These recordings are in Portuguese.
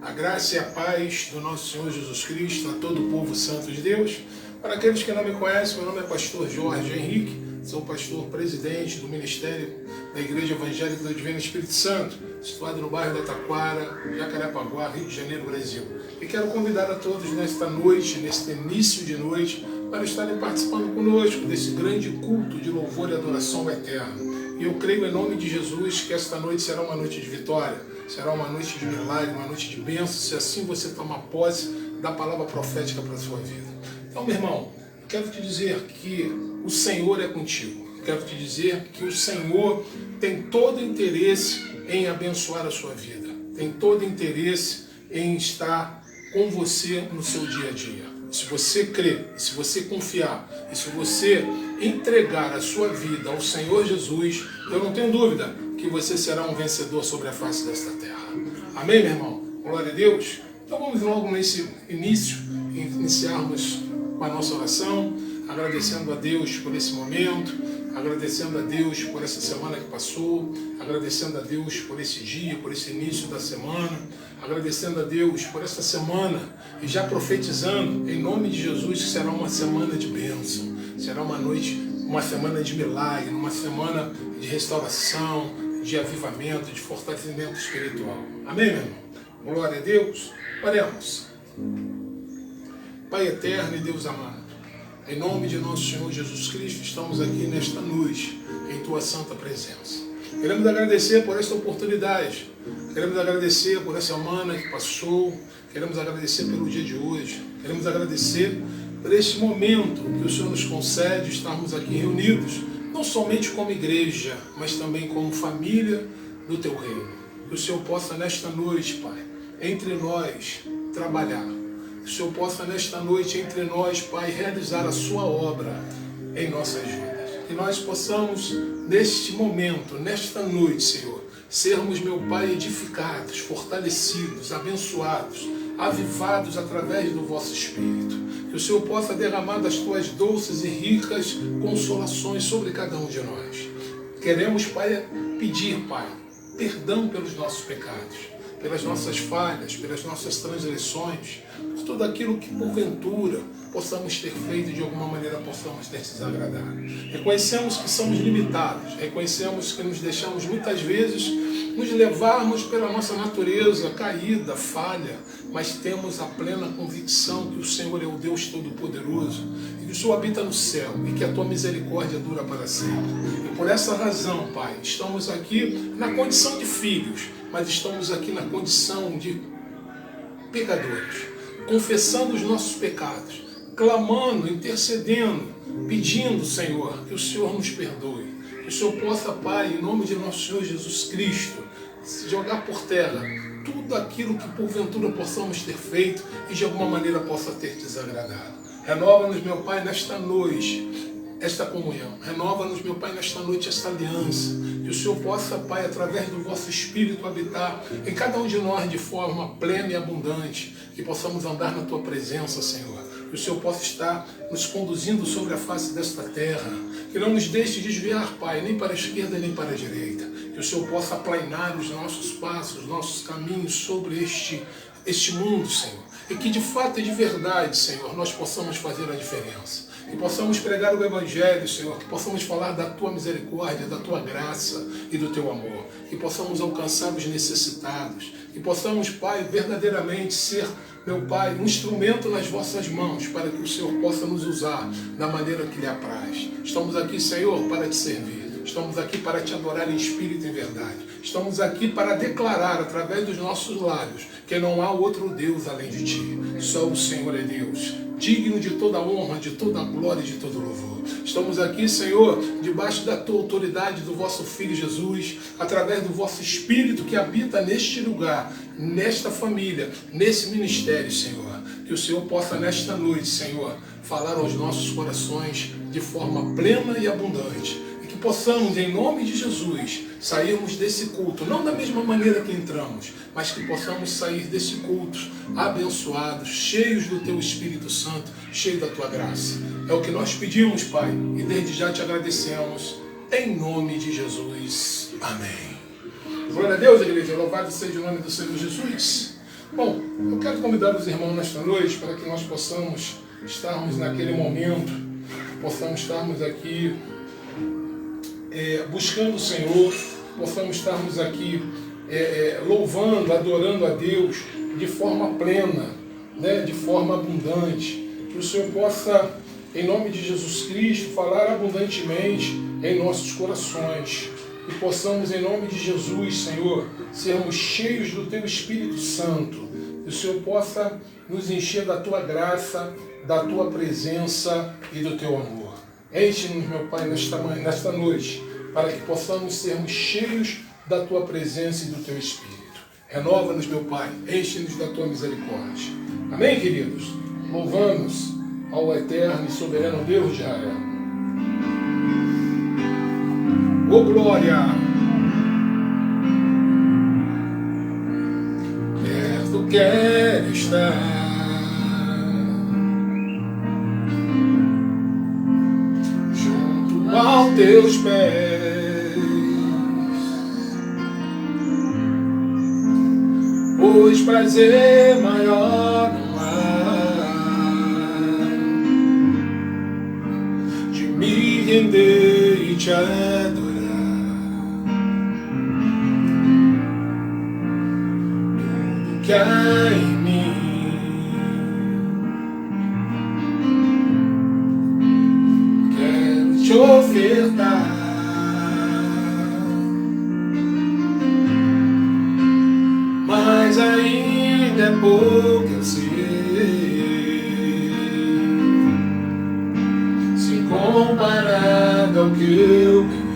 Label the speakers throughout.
Speaker 1: A graça e a paz do nosso Senhor Jesus Cristo a todo o povo santo de Deus. Para aqueles que não me conhecem, meu nome é pastor Jorge Henrique, sou pastor presidente do Ministério da Igreja Evangélica do Divino Espírito Santo, situado no bairro da Taquara, Jacarepaguá, Rio de Janeiro, Brasil. E quero convidar a todos nesta noite, neste início de noite, para estarem participando conosco desse grande culto de louvor e adoração ao Eterno. E eu creio em nome de Jesus que esta noite será uma noite de vitória, será uma noite de milagre, uma noite de bênção, se assim você tomar posse da palavra profética para a sua vida. Então, meu irmão, quero te dizer que o Senhor é contigo. Quero te dizer que o Senhor tem todo interesse em abençoar a sua vida. Tem todo interesse em estar com você no seu dia a dia. Se você crer, se você confiar, e se você entregar a sua vida ao Senhor Jesus, eu não tenho dúvida que você será um vencedor sobre a face desta terra. Amém, meu irmão? Glória a Deus. Então vamos logo nesse início, iniciarmos com a nossa oração, agradecendo a Deus por esse momento, agradecendo a Deus por essa semana que passou, agradecendo a Deus por esse dia, por esse início da semana, agradecendo a Deus por essa semana e já profetizando em nome de Jesus que será uma semana de bênção, será uma noite, uma semana de milagre, uma semana de restauração, de avivamento, de fortalecimento espiritual. Amém, meu irmão? Glória a Deus. Oremos. Pai eterno e Deus amado, em nome de nosso Senhor Jesus Cristo, estamos aqui nesta noite, em Tua santa presença. Queremos agradecer por esta oportunidade, queremos agradecer por essa semana que passou, queremos agradecer pelo dia de hoje, queremos agradecer por este momento que o Senhor nos concede, estarmos aqui reunidos, não somente como igreja, mas também como família do Teu reino. Que o Senhor possa nesta noite, Pai, entre nós, trabalhar. Que o Senhor possa nesta noite entre nós, Pai, realizar a sua obra em nossas vidas. Que nós possamos, neste momento, nesta noite, Senhor, sermos, meu Pai, edificados, fortalecidos, abençoados, avivados através do vosso Espírito. Que o Senhor possa derramar das tuas doces e ricas consolações sobre cada um de nós. Queremos, Pai, pedir, Pai, perdão pelos nossos pecados, pelas nossas falhas, pelas nossas transgressões, por tudo aquilo que porventura possamos ter feito e de alguma maneira possamos ter desagradado. Reconhecemos que somos limitados, reconhecemos que nos deixamos muitas vezes nos levarmos pela nossa natureza caída, falha, mas temos a plena convicção que o Senhor é o Deus Todo-Poderoso e que o Senhor habita no céu e que a Tua misericórdia dura para sempre. E por essa razão, Pai, estamos aqui na condição de filhos, mas estamos aqui na condição de pecadores, confessando os nossos pecados, clamando, intercedendo, pedindo, Senhor, que o Senhor nos perdoe, que o Senhor possa, Pai, em nome de nosso Senhor Jesus Cristo, jogar por terra tudo aquilo que porventura possamos ter feito e de alguma maneira possa ter desagradado. Renova-nos, meu Pai, nesta noite, esta comunhão. Renova-nos, meu Pai, nesta noite, esta aliança. Que o Senhor possa, Pai, através do vosso Espírito, habitar em cada um de nós de forma plena e abundante. Que possamos andar na Tua presença, Senhor. Que o Senhor possa estar nos conduzindo sobre a face desta terra. Que não nos deixe desviar, Pai, nem para a esquerda nem para a direita. Que o Senhor possa aplainar os nossos passos, os nossos caminhos sobre este mundo, Senhor. E que de fato e de verdade, Senhor, nós possamos fazer a diferença. Que possamos pregar o Evangelho, Senhor, que possamos falar da Tua misericórdia, da Tua graça e do Teu amor. Que possamos alcançar os necessitados. Que possamos, Pai, verdadeiramente ser, meu Pai, um instrumento nas vossas mãos para que o Senhor possa nos usar da maneira que lhe apraz. Estamos aqui, Senhor, para Te servir. Estamos aqui para Te adorar em espírito e em verdade. Estamos aqui para declarar através dos nossos lábios que não há outro Deus além de Ti. Só o Senhor é Deus, digno de toda honra, de toda glória e de todo louvor. Estamos aqui, Senhor, debaixo da Tua autoridade, do vosso Filho Jesus, através do vosso Espírito que habita neste lugar, nesta família, nesse ministério, Senhor. Que o Senhor possa nesta noite, Senhor, falar aos nossos corações de forma plena e abundante. Que possamos, em nome de Jesus, sairmos desse culto, não da mesma maneira que entramos, mas que possamos sair desse culto abençoados, cheios do Teu Espírito Santo, cheios da Tua graça. É o que nós pedimos, Pai, e desde já Te agradecemos, em nome de Jesus. Amém. Glória a Deus, igreja, louvado seja o nome do Senhor Jesus. Bom, eu quero convidar os irmãos nesta noite para que nós possamos estarmos naquele momento, possamos estarmos aqui buscando o Senhor, possamos estarmos aqui louvando, adorando a Deus de forma plena, né, de forma abundante. Que o Senhor possa, em nome de Jesus Cristo, falar abundantemente em nossos corações. E possamos, em nome de Jesus, Senhor, sermos cheios do Teu Espírito Santo. Que o Senhor possa nos encher da Tua graça, da Tua presença e do Teu amor. Enche-nos, meu Pai, nesta noite, para que possamos sermos cheios da Tua presença e do Teu Espírito. Renova-nos, meu Pai, enche-nos da Tua misericórdia. Amém, queridos? Louvamos ao eterno e soberano Deus de Israel. Ô glória! Perto quero estar, junto aos Teus pés, pois prazer maior não há de me render e te adorar. Tudo que há em mim quero te ofertar. Mas ainda é pouco, eu sei, se comparado ao que eu ganhei.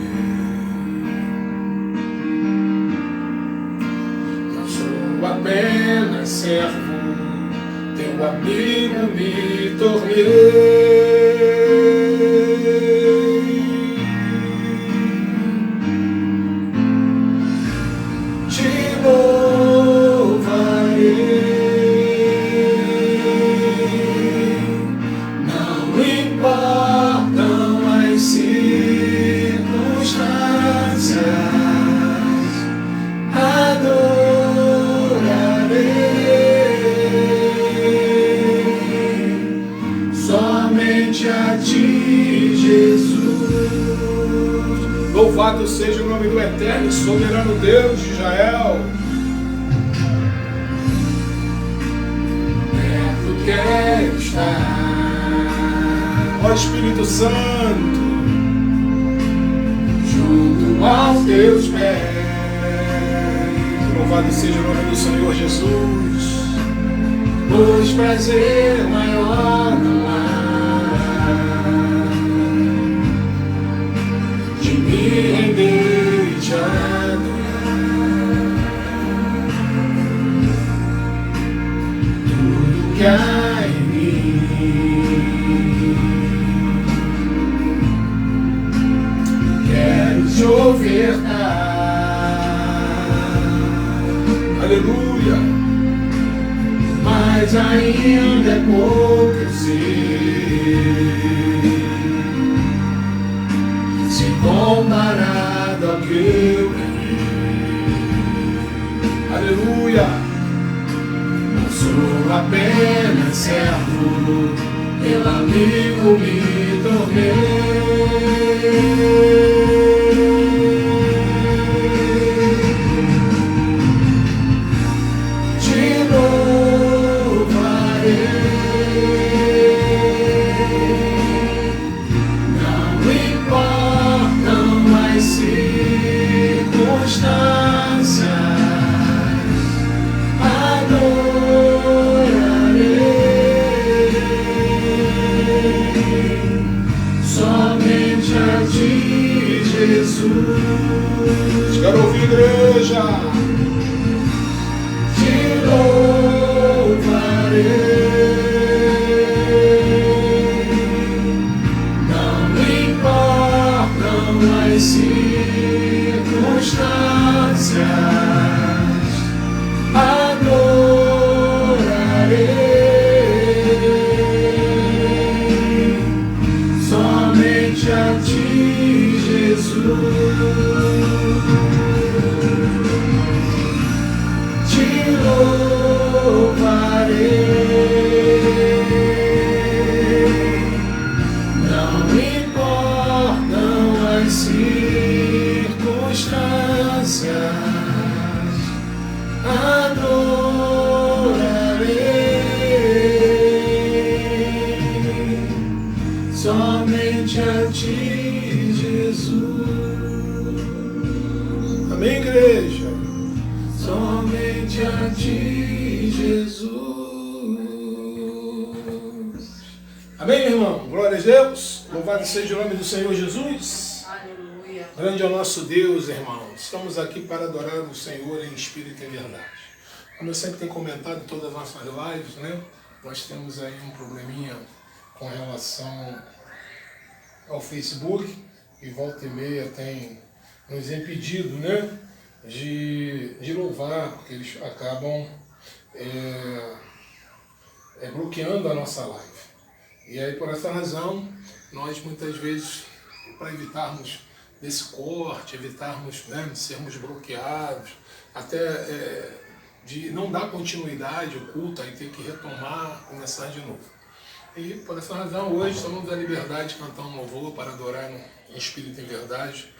Speaker 1: Não sou apenas servo, teu amigo me tornei. Louvado seja o nome do eterno e soberano Deus de Israel. Perto quero estar, ó Espírito Santo, junto aos Teus pés. Louvado seja o nome do Senhor Jesus, pois prazer maior não há de me render e te adorar. Tudo que há em mim quero te ofertar. Aleluia! Mas ainda é pouco, eu sei, se comparado ao que eu ganhei. Aleluia! Não sou apenas servo, teu amigo me tornei. Somente a ti. ti, Jesus. Amém, irmão? Glória a Deus. Louvado seja o nome do Senhor Jesus.
Speaker 2: Aleluia.
Speaker 1: Grande é o nosso Deus, irmãos. Estamos aqui para adorar o Senhor em espírito e em verdade. Como eu sempre tenho comentado em todas as nossas lives, né? Nós temos aí um probleminha com relação ao Facebook, e volta e meia tem nos impedido, né, de louvar, porque eles acabam bloqueando a nossa live. E aí, por essa razão, nós muitas vezes, para evitarmos desse corte, evitarmos, né, de sermos bloqueados, até de não dar continuidade ao culto, aí ter que retomar, começar de novo. E por essa razão, hoje estamos na liberdade de cantar um louvor para adorar em espírito e em verdade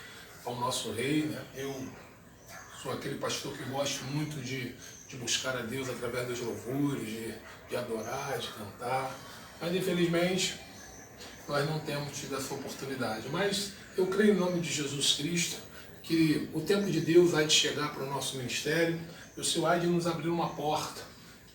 Speaker 1: ao nosso Rei, né? Eu sou aquele pastor que gosto muito de buscar a Deus através dos louvores, de adorar, de cantar. Mas infelizmente nós não temos tido essa oportunidade. Mas eu creio em nome de Jesus Cristo que o tempo de Deus há de chegar para o nosso ministério e o Senhor há de nos abrir uma porta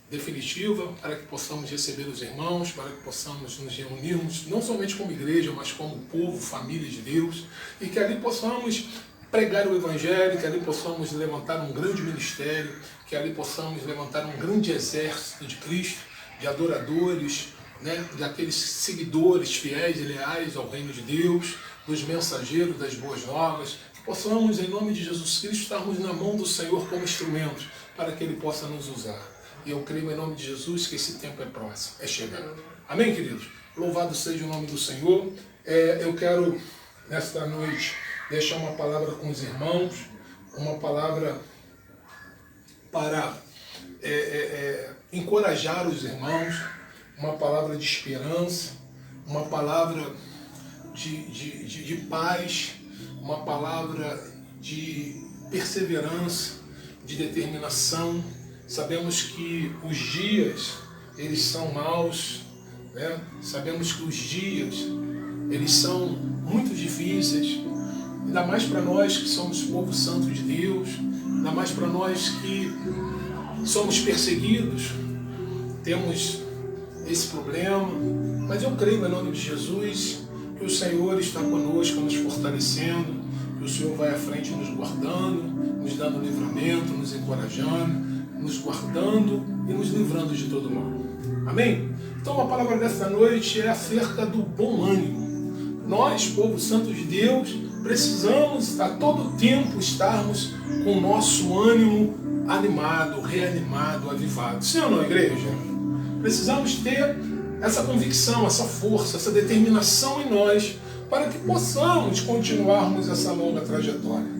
Speaker 1: definitiva para que possamos receber os irmãos, para que possamos nos reunirmos, não somente como igreja, mas como povo, família de Deus, e que ali possamos pregar o Evangelho, que ali possamos levantar um grande ministério, que ali possamos levantar um grande exército de Cristo, de adoradores, né, daqueles seguidores fiéis e leais ao reino de Deus, dos mensageiros das boas novas, que possamos, em nome de Jesus Cristo, estarmos na mão do Senhor como instrumentos, para que Ele possa nos usar. E eu creio em nome de Jesus que esse tempo é próximo, é chegando. Amém, queridos? Louvado seja o nome do Senhor. Eu quero, nesta noite, deixar uma palavra com os irmãos, uma palavra para encorajar os irmãos, uma palavra de esperança, uma palavra de paz, uma palavra de perseverança, de determinação. Sabemos que os dias, eles são maus, né? Sabemos que os dias, eles são muito difíceis, ainda mais para nós que somos povo santo de Deus, ainda mais para nós que somos perseguidos, temos esse problema, mas eu creio em nome de Jesus que o Senhor está conosco, nos fortalecendo, que o Senhor vai à frente nos guardando, nos dando livramento, nos encorajando, nos guardando e nos livrando de todo mal. Amém? Então a palavra desta noite é acerca do bom ânimo. Nós, povo santo de Deus, precisamos a todo tempo estarmos com o nosso ânimo animado, reanimado, avivado. Sim ou não, igreja? Precisamos ter essa convicção, essa força, essa determinação em nós para que possamos continuarmos essa longa trajetória.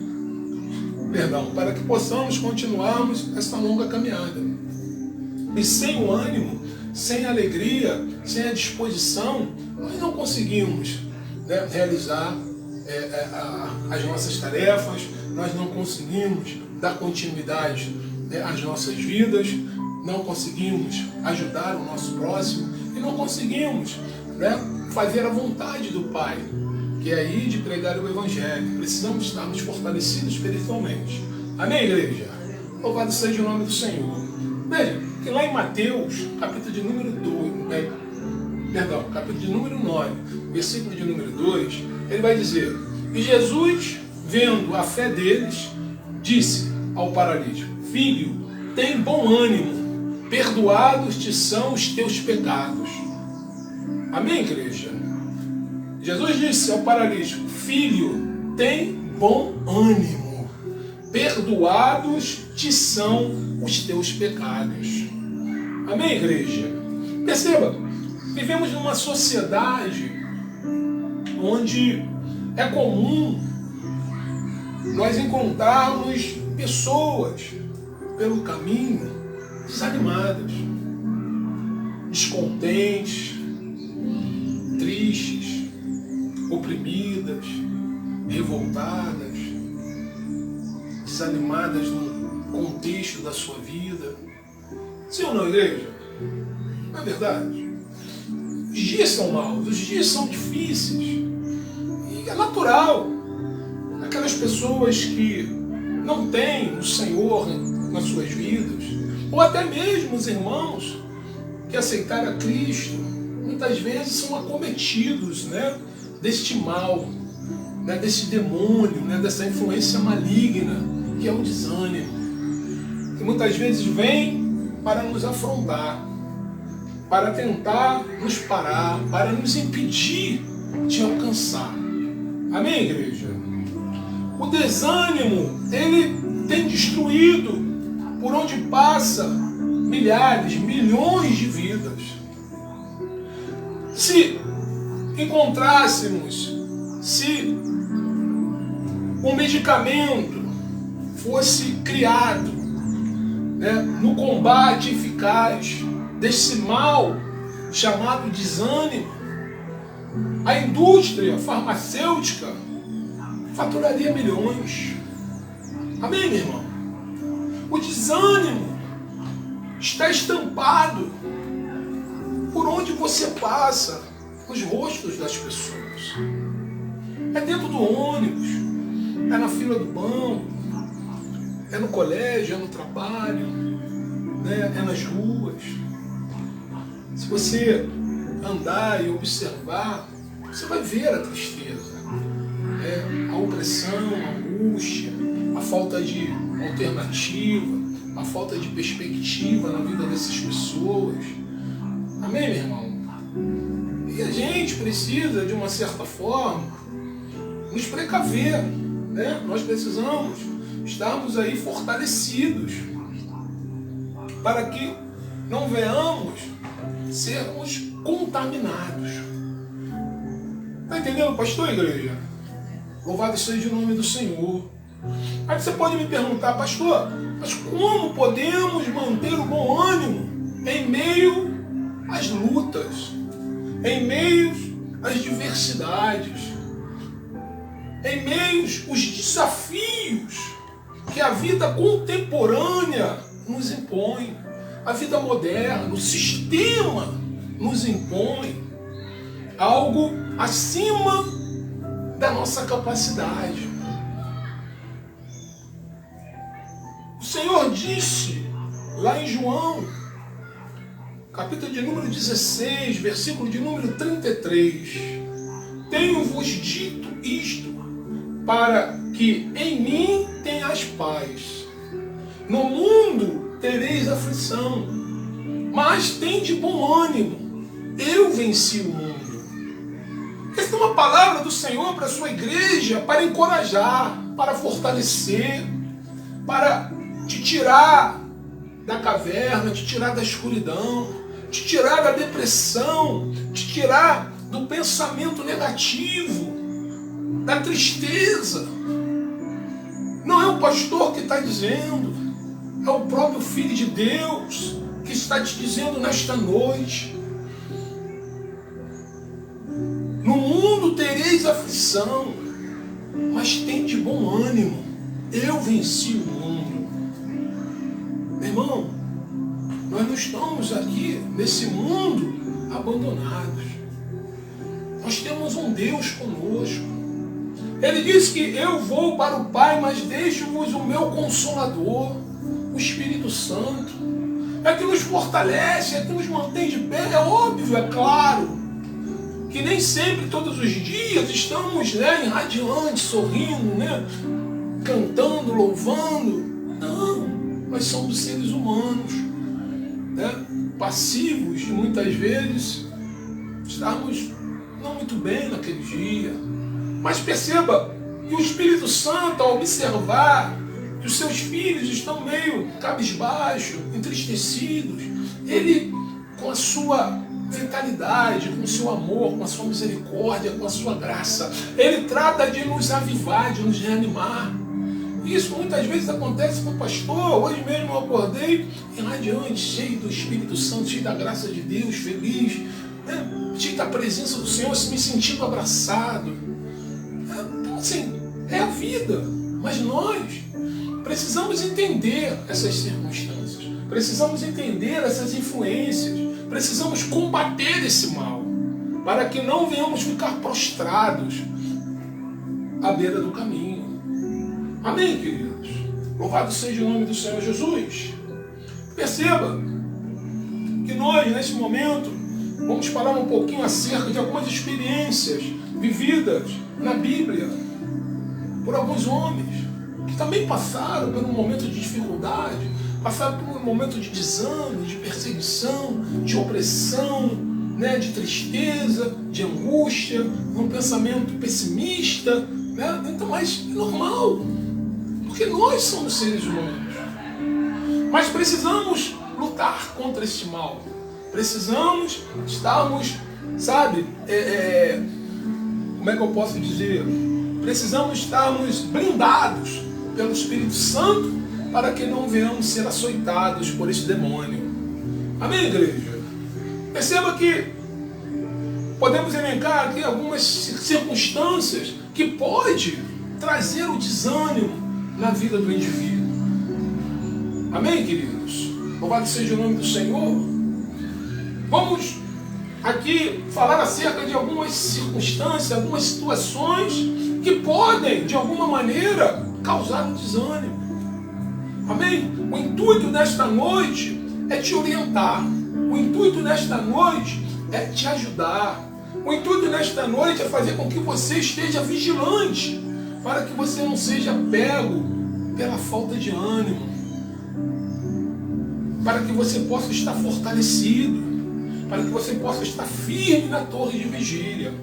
Speaker 1: Para que possamos continuarmos essa longa caminhada. E sem o ânimo, sem a alegria, sem a disposição, nós não conseguimos, né, realizar as nossas tarefas, nós não conseguimos dar continuidade, né, às nossas vidas, não conseguimos ajudar o nosso próximo e não conseguimos, né, fazer a vontade do Pai, que é ir de pregar o Evangelho. Precisamos estarmos fortalecidos espiritualmente. Amém, igreja? Louvado seja o nome do Senhor. Veja, que lá em Mateus, capítulo de número 9, versículo de número 2, ele vai dizer: e Jesus, vendo a fé deles, disse ao paralítico: filho, tem bom ânimo, perdoados te são os teus pecados. Amém, igreja? Jesus disse ao paralítico: filho, tem bom ânimo, perdoados te são os teus pecados. Amém, igreja? Perceba, vivemos numa sociedade onde é comum nós encontrarmos pessoas pelo caminho desanimadas, descontentes, tristes, oprimidas, revoltadas, desanimadas no contexto da sua vida. Sim ou não, igreja? Não é verdade? Os dias são maus, os dias são difíceis. E é natural. Aquelas pessoas que não têm o Senhor nas suas vidas, ou até mesmo os irmãos que aceitaram a Cristo, muitas vezes são acometidos, né, deste mal, né, desse demônio, né, dessa influência maligna, que é o desânimo, que muitas vezes vem para nos afrontar, para tentar nos parar, para nos impedir de alcançar. Amém, igreja? O desânimo, ele tem destruído por onde passa milhares, milhões de vidas. Se encontrássemos, se um medicamento fosse criado, né, no combate eficaz desse mal chamado desânimo, a indústria farmacêutica faturaria milhões. Amém, meu irmão? O desânimo está estampado por onde você passa, nos rostos das pessoas. É dentro do ônibus, é na fila do banco, é no colégio, é no trabalho, né? É nas ruas. Se você andar e observar, você vai ver a tristeza, a opressão, a angústia, a falta de alternativa, a falta de perspectiva na vida dessas pessoas. Amém, meu irmão? E a gente precisa, de uma certa forma, nos precaver, né? Nós precisamos estarmos aí fortalecidos para que não venhamos sermos contaminados. Está entendendo, pastor, igreja? Louvado seja o nome do Senhor. Aí você pode me perguntar, pastor, mas como podemos manter o bom ânimo em meio às lutas, em meio às diversidades, em meio aos desafios que a vida contemporânea nos impõe, a vida moderna, o sistema nos impõe algo acima da nossa capacidade. O Senhor disse lá em João, capítulo de número 16, versículo de número 33, tenho-vos dito isto, para que em mim tenhas paz. No mundo tereis aflição, mas tende bom ânimo, eu venci o mundo. Esta é uma palavra do Senhor para a sua igreja, para encorajar, para fortalecer, para te tirar da caverna, te tirar da escuridão, te tirar da depressão, te tirar do pensamento negativo, da tristeza. Não é o pastor que está dizendo, é o próprio Filho de Deus que está te dizendo nesta noite. No mundo tereis aflição, mas tende bom ânimo, eu venci o mundo. Meu irmão, nós não estamos aqui nesse mundo abandonados. Nós temos um Deus conosco. Ele disse que eu vou para o Pai, mas deixo-vos o meu Consolador, o Espírito Santo. É que nos fortalece, é que nos mantém de pé. É óbvio, é claro, que nem sempre, todos os dias, estamos, né, irradiantes, sorrindo, né, cantando, louvando. Não, nós somos seres humanos, né, passivos, e muitas vezes estamos não muito bem naquele dia. Mas perceba que o Espírito Santo, ao observar que os seus filhos estão meio cabisbaixo, entristecidos, ele, com a sua vitalidade, com o seu amor, com a sua misericórdia, com a sua graça, ele trata de nos avivar, de nos reanimar. Isso muitas vezes acontece com o pastor. Hoje mesmo eu acordei irradiante, cheio do Espírito Santo, cheio da graça de Deus, feliz, né? Cheio da presença do Senhor, me sentindo abraçado. Então, assim, é a vida. Mas nós precisamos entender essas circunstâncias, precisamos entender essas influências, precisamos combater esse mal, para que não venhamos ficar prostrados à beira do caminho. Amém, queridos? Louvado seja o nome do Senhor Jesus. Perceba que nós, nesse momento, vamos falar um pouquinho acerca de algumas experiências vividas na Bíblia por alguns homens que também passaram por um momento de dificuldade, passaram por um momento de desânimo, de perseguição, de opressão, né, de tristeza, de angústia, um pensamento pessimista, né? Então, mas é normal, porque nós somos seres humanos. Mas precisamos lutar contra esse mal. Precisamos estarmos, sabe, como é que eu posso dizer? Precisamos estarmos blindados pelo Espírito Santo para que não venhamos ser açoitados por esse demônio. Amém, igreja? Perceba que podemos elencar aqui algumas circunstâncias que pode trazer o desânimo na vida do indivíduo. Amém, queridos? Louvado seja o nome do Senhor. Vamos aqui falar acerca de algumas circunstâncias, algumas situações que podem, de alguma maneira, causar um desânimo. Amém? O intuito desta noite é te orientar. O intuito desta noite é te ajudar. O intuito desta noite é fazer com que você esteja vigilante, para que você não seja pego pela falta de ânimo, para que você possa estar fortalecido, para que você possa estar firme na torre de vigília.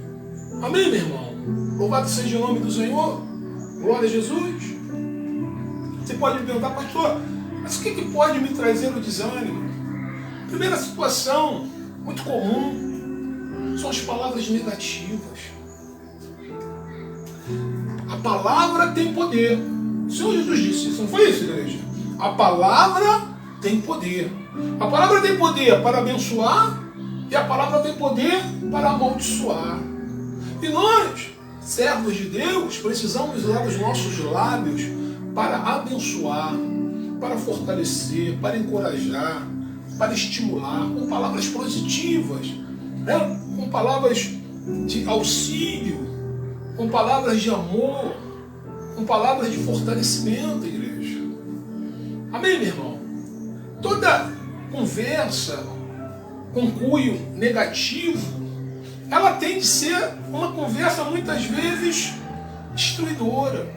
Speaker 1: Amém, meu irmão? Louvado seja o nome do Senhor. Glória a Jesus. Você pode me perguntar, pastor, mas o que pode me trazer o desânimo? Primeira situação, muito comum, são as palavras negativas. A palavra tem poder. O Senhor Jesus disse isso, não foi isso, igreja? A palavra tem poder. A palavra tem poder para abençoar e a palavra tem poder para amaldiçoar. E nós, servos de Deus, precisamos usar os nossos lábios para abençoar, para fortalecer, para encorajar, para estimular, com palavras positivas, né? Com palavras de auxílio, com palavras de amor, com palavras de fortalecimento, igreja. Amém, meu irmão? Toda conversa com cunho negativo, ela tem de ser uma conversa muitas vezes destruidora.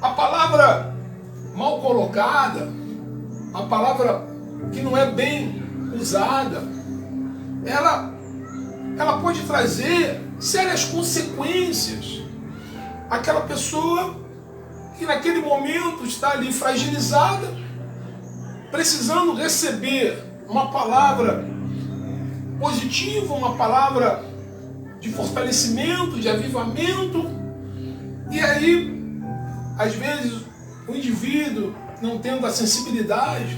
Speaker 1: A palavra mal colocada, a palavra que não é bem usada, ela pode trazer sérias consequências. Aquela pessoa que naquele momento está ali fragilizada, precisando receber uma palavra positiva, uma palavra de fortalecimento, de avivamento, e aí, às vezes, o indivíduo, não tendo a sensibilidade,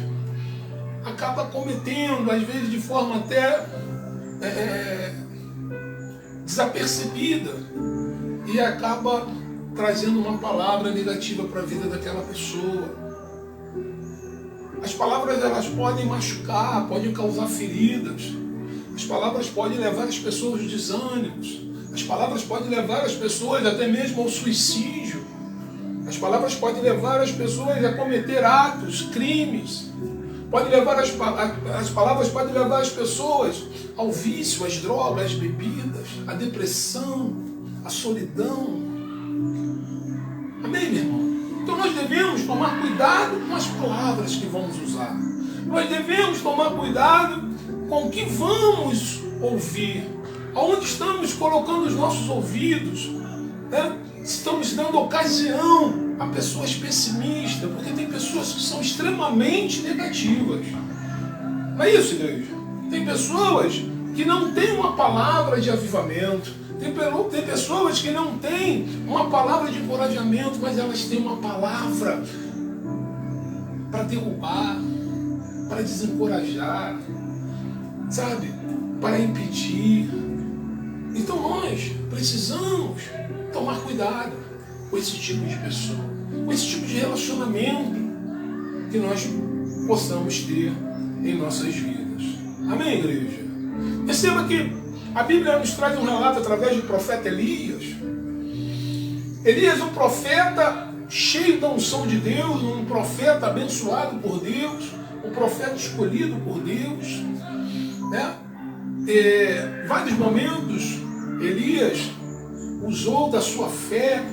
Speaker 1: acaba cometendo, às vezes de forma até desapercebida, e acaba trazendo uma palavra negativa para a vida daquela pessoa. As palavras, elas podem machucar, podem causar feridas. As palavras podem levar as pessoas aos desânimos. As palavras podem levar as pessoas até mesmo ao suicídio. As palavras podem levar as pessoas a cometer atos, crimes. As palavras podem levar as pessoas ao vício, às drogas, às bebidas, à depressão, à solidão. Amém, meu irmão? Então nós devemos tomar cuidado com as palavras que vamos usar. Nós devemos tomar cuidado com o que vamos ouvir. Aonde estamos colocando os nossos ouvidos, né? Estamos dando ocasião a pessoas pessimistas, porque tem pessoas que são extremamente negativas. Não é isso, igreja? Tem pessoas que não têm uma palavra de avivamento. Tem pessoas que não têm uma palavra de encorajamento, mas elas têm uma palavra para derrubar, para desencorajar, sabe? Para impedir. Então nós precisamos tomar cuidado com esse tipo de pessoa, com esse tipo de relacionamento que nós possamos ter em nossas vidas. Amém, igreja? Perceba que a Bíblia nos traz um relato através do profeta Elias. Elias, um profeta cheio da unção de Deus, um profeta abençoado por Deus, um profeta escolhido por Deus, né? Vários momentos Elias usou da sua fé,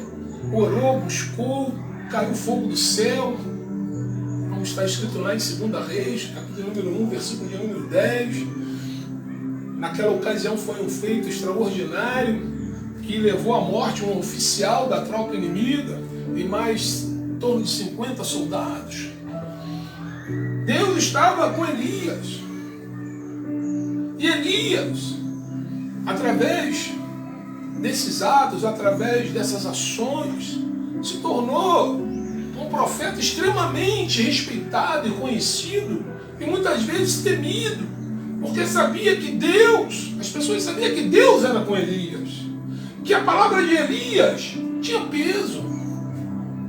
Speaker 1: orou, buscou, caiu fogo do céu, como está escrito lá em 2 Reis, capítulo número 1, versículo de número 10. Naquela ocasião foi um feito extraordinário que levou à morte um oficial da tropa inimiga e mais em torno de 50 soldados. Deus estava com Elias. E Elias, através desses atos, através dessas ações, se tornou um profeta extremamente respeitado e conhecido e muitas vezes temido, porque sabia que Deus, as pessoas sabiam que Deus era com Elias, que a palavra de Elias tinha peso,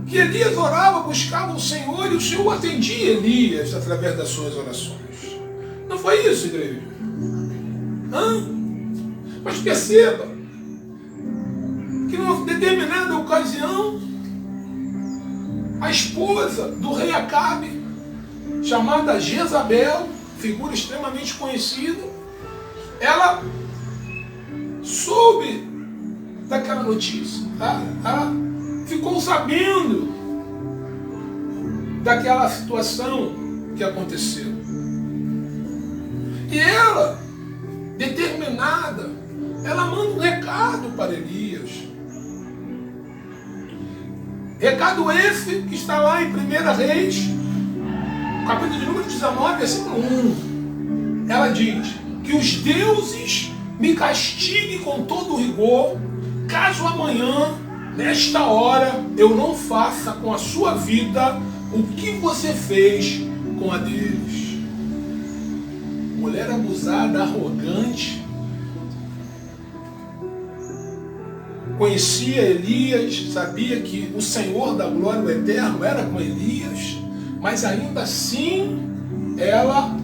Speaker 1: que Elias orava, buscava o Senhor e o Senhor atendia Elias através das suas orações. Não foi isso, igreja? Mas perceba que numa determinada ocasião, a esposa do rei Acabe, chamada Jezabel, figura extremamente conhecida, ela soube daquela notícia, ela ficou sabendo daquela situação que aconteceu. E ela, determinada, ela manda um recado para Elias. Recado esse que está lá em 1 Reis, capítulo de número 19, versículo 1. Ela diz que os deuses me castiguem com todo rigor, caso amanhã, nesta hora, eu não faça com a sua vida o que você fez com a deles. Mulher abusada, arrogante, conhecia Elias, sabia que o Senhor da glória, o Eterno, era com Elias, mas ainda assim ela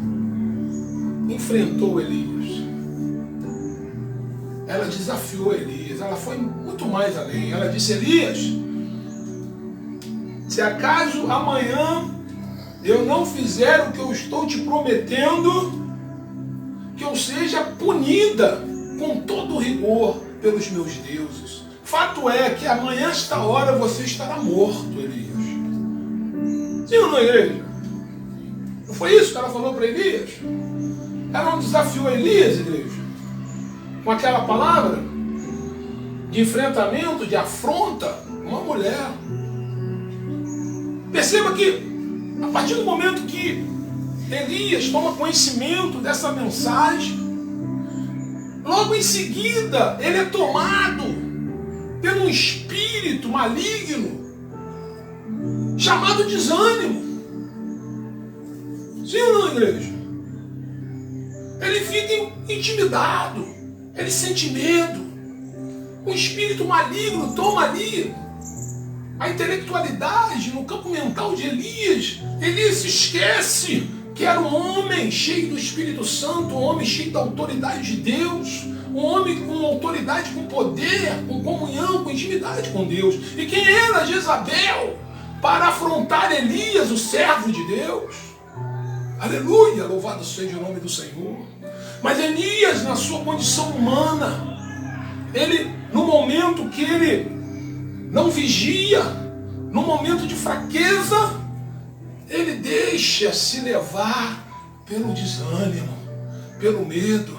Speaker 1: enfrentou Elias. Ela desafiou Elias, ela foi muito mais além. Ela disse: Elias, se acaso amanhã eu não fizer o que eu estou te prometendo, que eu seja punida com todo rigor pelos meus deuses. Fato é que amanhã, esta hora, você estará morto, Elias. Sim ou não, igreja? Não foi isso que ela falou para Elias? Ela não desafiou Elias, igreja, com aquela palavra de enfrentamento, de afronta, uma mulher. Perceba que, a partir do momento que Elias toma conhecimento dessa mensagem, logo em seguida ele é tomado por um espírito maligno chamado desânimo. Sim ou não, igreja? Ele fica intimidado, ele sente medo. O espírito maligno toma ali a intelectualidade no campo mental de Elias. Elias se esquece que era um homem cheio do Espírito Santo, um homem cheio da autoridade de Deus, um homem com autoridade, com poder, com comunhão, com intimidade com Deus. E quem era Jezabel para afrontar Elias, o servo de Deus? Aleluia, louvado seja o nome do Senhor. Mas Elias, na sua condição humana, ele, no momento que ele não vigia, no momento de fraqueza, ele deixa se levar pelo desânimo, pelo medo.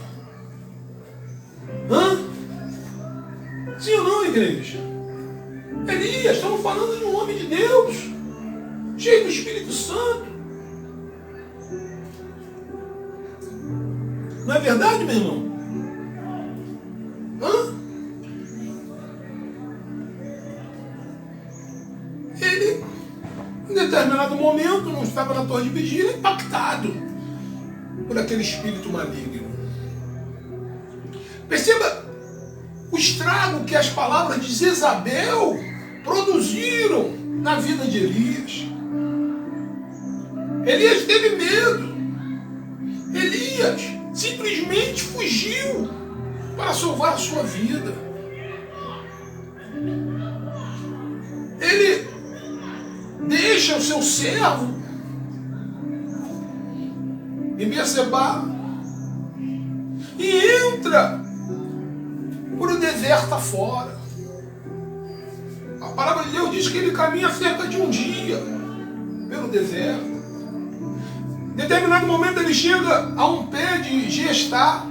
Speaker 1: Sim ou não, igreja? Elias, estamos falando de um homem de Deus, cheio do Espírito Santo. Não é verdade, meu irmão? Ele, em determinado momento, não estava na torre de vigília, impactado por aquele espírito maligno. Perceba o estrago que as palavras de Jezabel produziram na vida de Elias. Elias teve medo. Elias simplesmente fugiu para salvar a sua vida. Ele deixa o seu servo em Beerseba e entra por o deserto afora. A palavra de Deus diz que ele caminha cerca de um dia pelo deserto. Em determinado momento ele chega a um pé de gestá,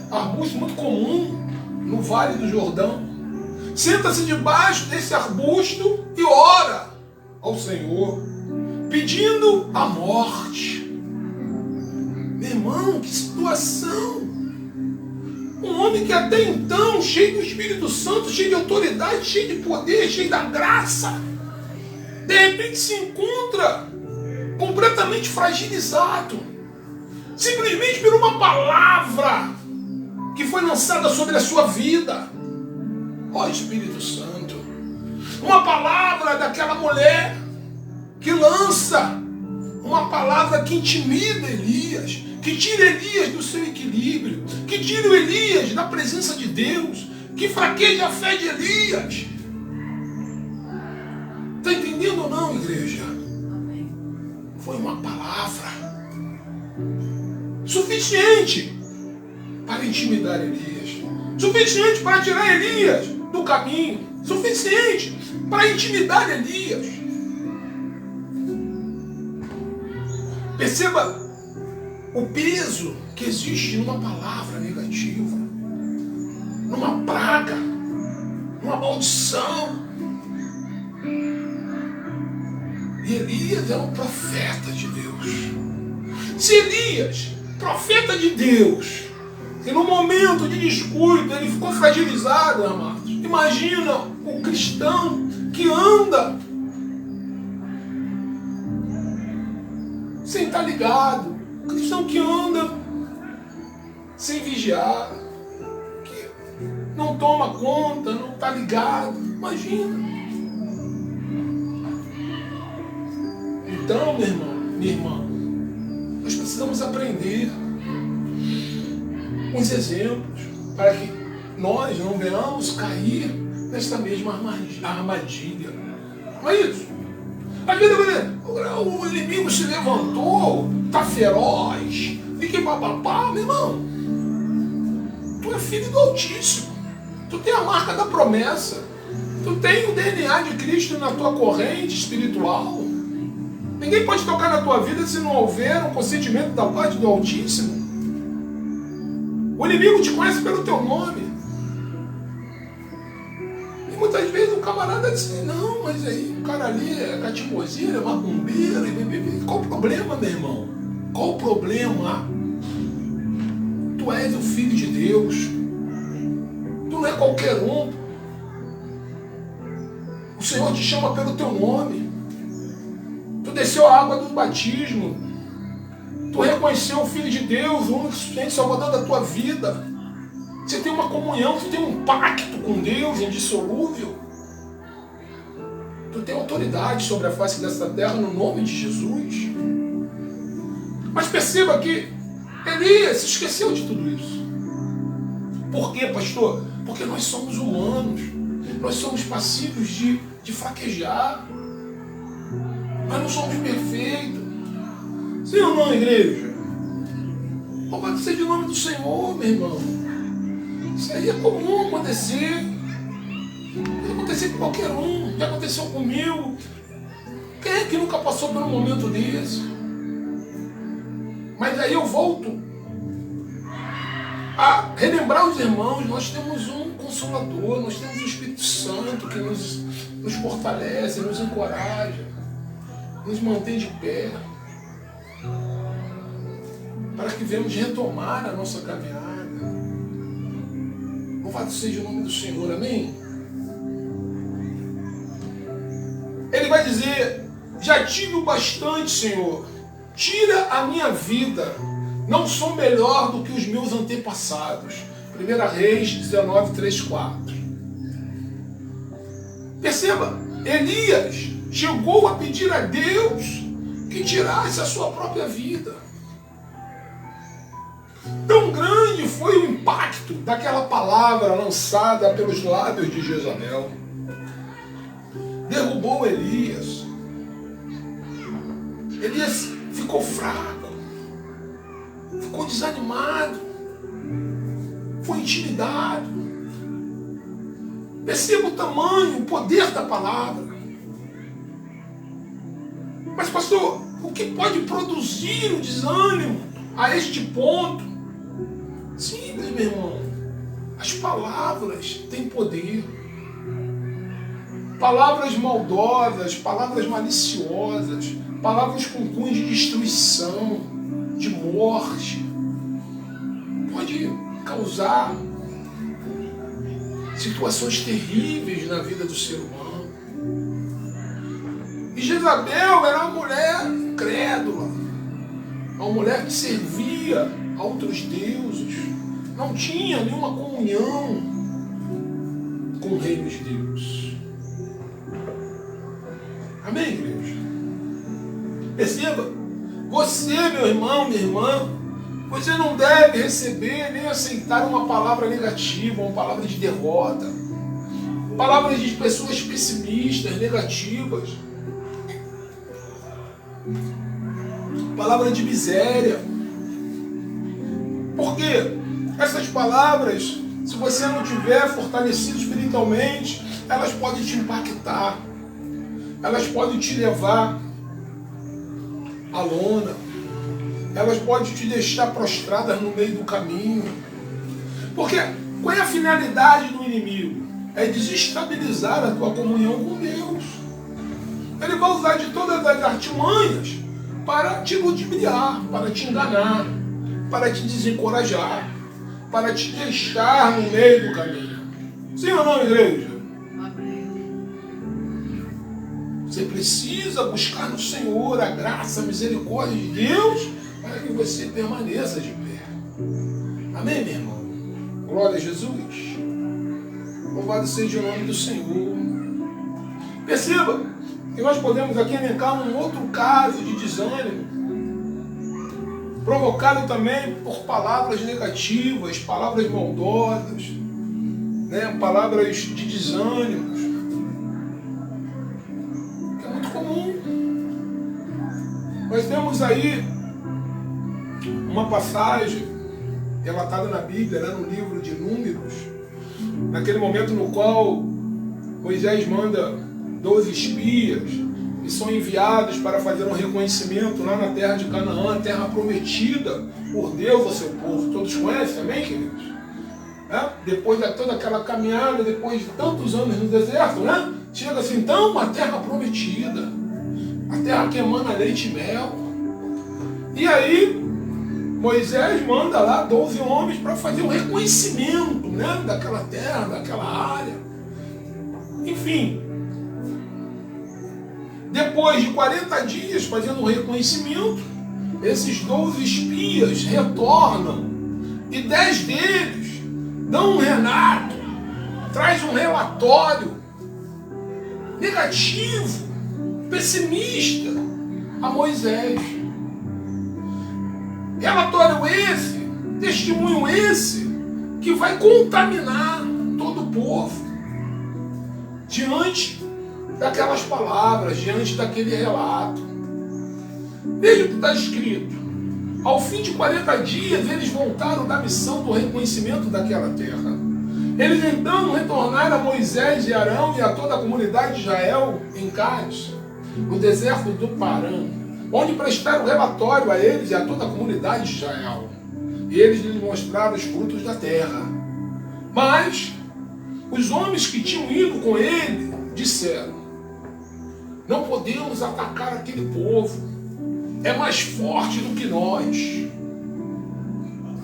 Speaker 1: arbusto muito comum no Vale do Jordão. Senta-se debaixo desse arbusto e ora ao Senhor, pedindo a morte. Meu irmão, que situação! Um homem que até então, cheio do Espírito Santo, cheio de autoridade, cheio de poder, cheio da graça, de repente se encontra completamente fragilizado, simplesmente por uma palavra que foi lançada sobre a sua vida. Ó Espírito Santo, uma palavra daquela mulher que lança uma palavra que intimida Elias, que tira Elias do seu equilíbrio, que tira o Elias da presença de Deus, que fraqueja a fé de Elias. Está entendendo ou não, igreja? Foi uma palavra suficiente para intimidar Elias, suficiente para tirar Elias do caminho, suficiente para intimidar Elias. Perceba o peso que existe numa palavra negativa, numa praga, numa maldição. E Elias era um profeta de Deus. Se Elias, profeta de Deus, e no momento de descuido ele ficou fragilizado, amados, imagina o cristão que anda sem estar ligado, o cristão que anda sem vigiar, que não toma conta, não está ligado, imagina. Então, meu irmão, minha irmã, nós precisamos aprender uns exemplos para que nós não venhamos cair nesta mesma armadilha. Não é isso? Às vezes o inimigo se levantou, está feroz, fica papapá, meu irmão. Tu é filho do Altíssimo, tu tem a marca da promessa, tu tem o DNA de Cristo na tua corrente espiritual. Ninguém pode tocar na tua vida se não houver um consentimento da parte do Altíssimo. O inimigo te conhece pelo teu nome. E muitas vezes o camarada diz, não, mas aí o cara ali é catimbozinho, é macumbeiro, qual o problema, meu irmão? Qual o problema? Tu és o Filho de Deus. Tu não é qualquer um. O Senhor te chama pelo teu nome. Tu desceu a água do batismo. Tu reconheceu o Filho de Deus, o único suficiente Salvador da tua vida. Você tem uma comunhão, tu tem um pacto com Deus indissolúvel. Tu tem autoridade sobre a face dessa terra no nome de Jesus. Mas perceba que Elias se esqueceu de tudo isso. Por quê, pastor? Porque nós somos humanos. Nós somos passíveis de fraquejar. Nós não somos perfeitos. Sim ou não, igreja? Louvado seja o nome do Senhor, meu irmão. Isso aí é comum acontecer. Pode acontecer com qualquer um. Já aconteceu comigo. Quem é que nunca passou por um momento desse? Mas aí eu volto a relembrar os irmãos. Nós temos um Consolador, nós temos o Espírito Santo que nos fortalece, nos encoraja, nos mantém de pé, para que venhamos retomar a nossa caminhada. Louvado seja o nome do Senhor, amém? Ele vai dizer, já tive o bastante, Senhor, tira a minha vida, não sou melhor do que os meus antepassados. 1 Reis 19, 3, 4. Perceba, Elias chegou a pedir a Deus que tirasse a sua própria vida. Tão grande foi o impacto daquela palavra lançada pelos lábios de Jezabel. Derrubou Elias, Elias ficou fraco, ficou desanimado, foi intimidado. Perceba o tamanho, o poder da palavra. Mas, pastor, o que pode produzir o desânimo a este ponto? Simples, meu irmão. As palavras têm poder. Palavras maldosas, palavras maliciosas, palavras com cunho de destruição, de morte, pode causar situações terríveis na vida do ser humano. E Jezabel era uma mulher incrédula, uma mulher que servia a outros deuses, não tinha nenhuma comunhão com o reino de Deus. Amém, igreja? Perceba, você, meu irmão, minha irmã, você não deve receber nem aceitar uma palavra negativa, uma palavra de derrota, palavras de pessoas pessimistas, negativas, palavra de miséria. Porque essas palavras, se você não tiver fortalecido espiritualmente, elas podem te impactar, elas podem te levar à lona, elas podem te deixar prostradas no meio do caminho. Porque qual é a finalidade do inimigo? É desestabilizar a tua comunhão com Deus. Ele vai usar de todas as artimanhas para te ludibriar, para te enganar, para te desencorajar, para te deixar no meio do caminho. Sim ou não, igreja? Você precisa buscar no Senhor a graça, a misericórdia de Deus para que você permaneça de pé. Amém, meu irmão? Glória a Jesus. Louvado seja o nome do Senhor. Perceba que nós podemos aqui elencar um outro caso de desânimo, provocado também por palavras negativas, palavras maldosas, né? Palavras de desânimos. Nós temos aí uma passagem relatada na Bíblia, né, no livro de Números, naquele momento no qual Moisés manda 12 espias e são enviados para fazer um reconhecimento lá na terra de Canaã, a terra prometida por Deus ao seu povo. Todos conhecem também, queridos? Depois de toda aquela caminhada, depois de tantos anos no deserto, né? Chega-se então uma terra prometida. A terra que emana leite e mel. E aí, Moisés manda lá 12 homens para fazer um reconhecimento, né, daquela terra, daquela área. Enfim, depois de 40 dias fazendo um reconhecimento, esses 12 espias retornam e 10 deles dão um relato, traz um relatório negativo, pessimista a Moisés. Relatório esse, testemunho esse, que vai contaminar todo o povo diante daquelas palavras, diante daquele relato. Veja o que está escrito. Ao fim de 40 dias, eles voltaram da missão do reconhecimento daquela terra. Eles então retornaram a Moisés e Arão e a toda a comunidade de Israel em Cádiz, no deserto do Parã, onde prestaram relatório a eles e a toda a comunidade de Israel. E eles lhes mostraram os frutos da terra. Mas os homens que tinham ido com ele disseram: não podemos atacar aquele povo, é mais forte do que nós.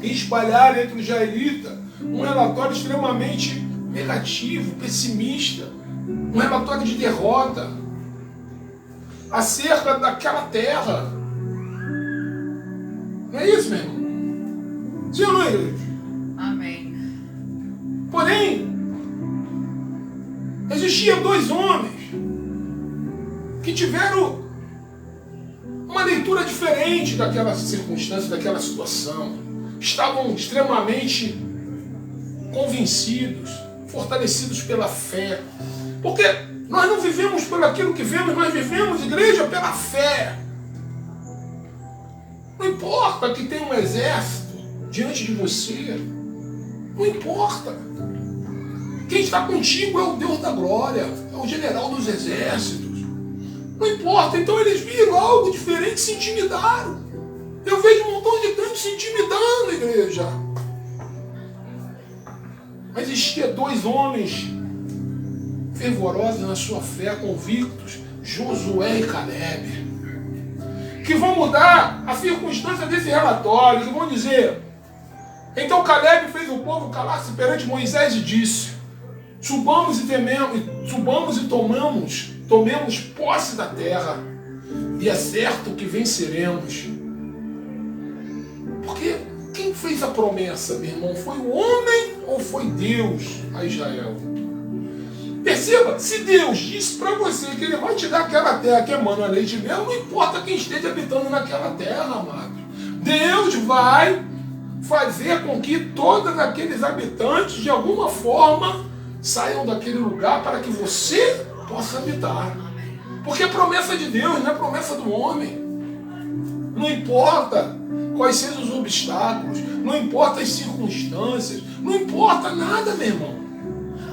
Speaker 1: E espalharam entre os israelitas um relatório extremamente negativo, pessimista, um relatório de derrota acerca daquela terra. Não é isso, meu irmão? Sim ou não, igreja?
Speaker 2: Amém.
Speaker 1: Porém, existiam 2 homens que tiveram uma leitura diferente daquela circunstância, daquela situação. Estavam extremamente convencidos, fortalecidos pela fé. Porque nós não vivemos pelo aquilo que vemos, nós vivemos, igreja, pela fé. Não importa que tem um exército diante de você. Não importa. Quem está contigo é o Deus da glória, é o general dos exércitos. Não importa. Então eles viram algo diferente e se intimidaram. Eu vejo um montão de crentes se intimidando, igreja. Mas existia dois homens fervorosos na sua fé, convictos, Josué e Caleb, que vão mudar a circunstância desse relatório, que vão dizer: então Caleb fez o povo calar-se perante Moisés e disse: subamos e tomemos posse da terra, e é certo que venceremos. Porque quem fez a promessa, meu irmão, foi o homem ou foi Deus a Israel? Perceba, se Deus disse para você que Ele vai te dar aquela terra que emana leite e mel, não importa quem esteja habitando naquela terra, amado. Deus vai fazer com que todos aqueles habitantes, de alguma forma, saiam daquele lugar para que você possa habitar. Porque é promessa de Deus, não é promessa do homem. Não importa quais sejam os obstáculos, não importa as circunstâncias, não importa nada, meu irmão.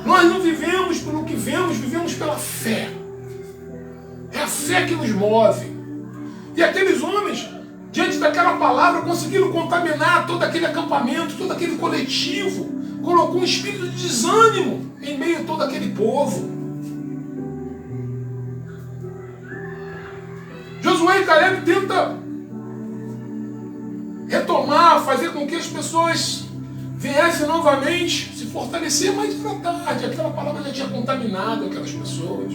Speaker 1: Nós não vivemos pelo que vemos, vivemos pela fé. É a fé que nos move. E aqueles homens, diante daquela palavra, conseguiram contaminar todo aquele acampamento, todo aquele coletivo. Colocou um espírito de desânimo em meio a todo aquele povo. Josué e Caleb tentam retomar, fazer com que as pessoas viessem novamente se fortalecer, mas era tarde. Aquela palavra já tinha contaminado aquelas pessoas.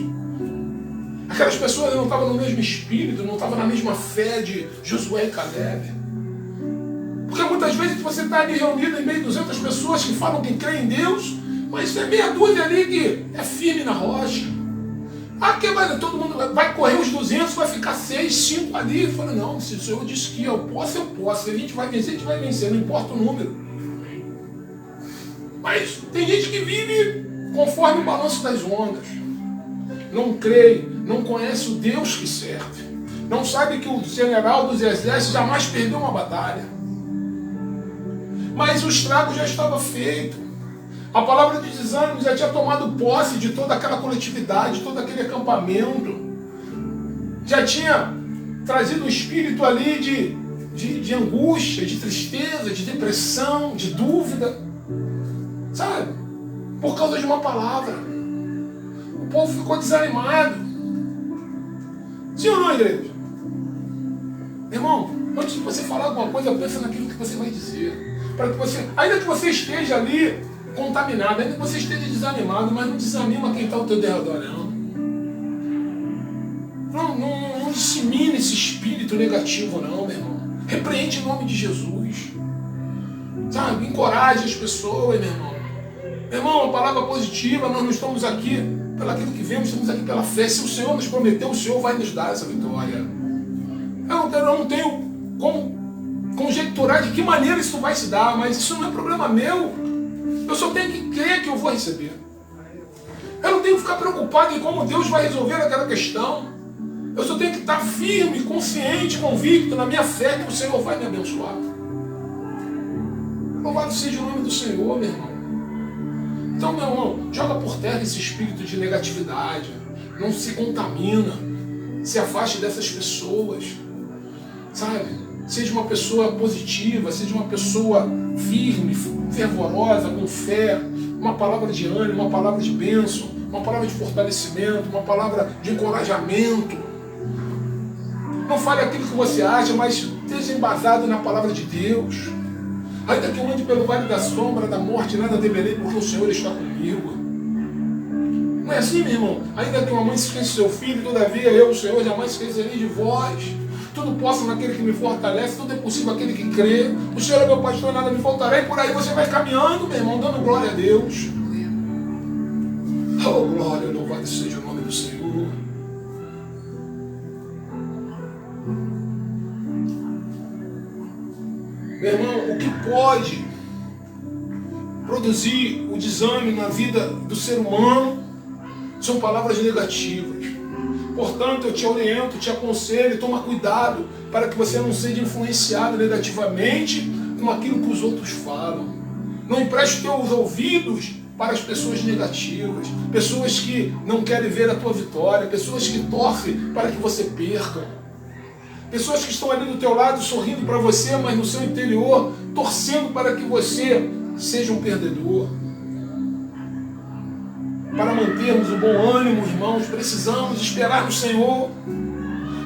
Speaker 1: Aquelas pessoas não estavam no mesmo espírito, não estavam na mesma fé de Josué e Caleb. Porque muitas vezes você está ali reunido em meio de 200 pessoas que falam que creem em Deus, mas tem meia dúzia ali que é firme na rocha. Aqui todo mundo vai correr os 200, vai ficar 6, 5 ali. Eu falo, não, se o Senhor disse que eu posso, eu posso. Se a gente vai vencer, não importa o número. Mas tem gente que vive conforme o balanço das ondas. Não crê, não conhece o Deus que serve. Não sabe que o general dos exércitos jamais perdeu uma batalha. Mas o estrago já estava feito. A palavra de desânimo já tinha tomado posse de toda aquela coletividade, todo aquele acampamento. Já tinha trazido um espírito ali de angústia, de tristeza, de depressão, de dúvida. Sabe? Por causa de uma palavra. O povo ficou desanimado. Sim ou não, igreja? Irmão, antes de você falar alguma coisa, pensa naquilo que você vai dizer. Para que você, ainda que você esteja ali contaminado, ainda que você esteja desanimado, mas não desanima quem está ao teu derredor, não. Não dissemine esse espírito negativo, não, meu irmão. Repreende em nome de Jesus. Sabe? Encoraje as pessoas, meu irmão. Meu irmão, uma palavra positiva, nós não estamos aqui pelo aquilo que vemos, estamos aqui pela fé. Se o Senhor nos prometeu, o Senhor vai nos dar essa vitória. Eu não tenho como conjecturar de que maneira isso vai se dar, mas isso não é problema meu. Eu só tenho que crer que eu vou receber. Eu não tenho que ficar preocupado em como Deus vai resolver aquela questão. Eu só tenho que estar firme, consciente, convicto na minha fé que o Senhor vai me abençoar. Louvado seja o nome do Senhor, meu irmão. Então, meu irmão, joga por terra esse espírito de negatividade. Não se contamina. Se afaste dessas pessoas. Sabe? Seja uma pessoa positiva, seja uma pessoa firme, fervorosa, com fé, uma palavra de ânimo, uma palavra de bênção, uma palavra de fortalecimento, uma palavra de encorajamento. Não fale aquilo que você acha, mas esteja embasado na palavra de Deus. Ainda que eu ande pelo vale da sombra, da morte, nada temerei, porque o Senhor está comigo. Não é assim, meu irmão? Ainda que uma mãe se esqueça do seu filho, todavia eu, o Senhor, jamais esquecerei de vós. Tudo posso naquele que me fortalece, tudo é possível naquele que crê. O Senhor é meu pastor, nada me faltará. E por aí você vai caminhando, meu irmão, dando glória a Deus. Oh, glória, louvado seja o nome do Senhor. Meu irmão, o que pode produzir o desânimo na vida do ser humano são palavras negativas. Portanto, eu te oriento, te aconselho, toma cuidado para que você não seja influenciado negativamente com aquilo que os outros falam. Não empreste teus ouvidos para as pessoas negativas, pessoas que não querem ver a tua vitória, pessoas que torcem para que você perca, pessoas que estão ali do teu lado sorrindo para você, mas no seu interior torcendo para que você seja um perdedor. Para mantermos o bom ânimo, irmãos, precisamos esperar no Senhor,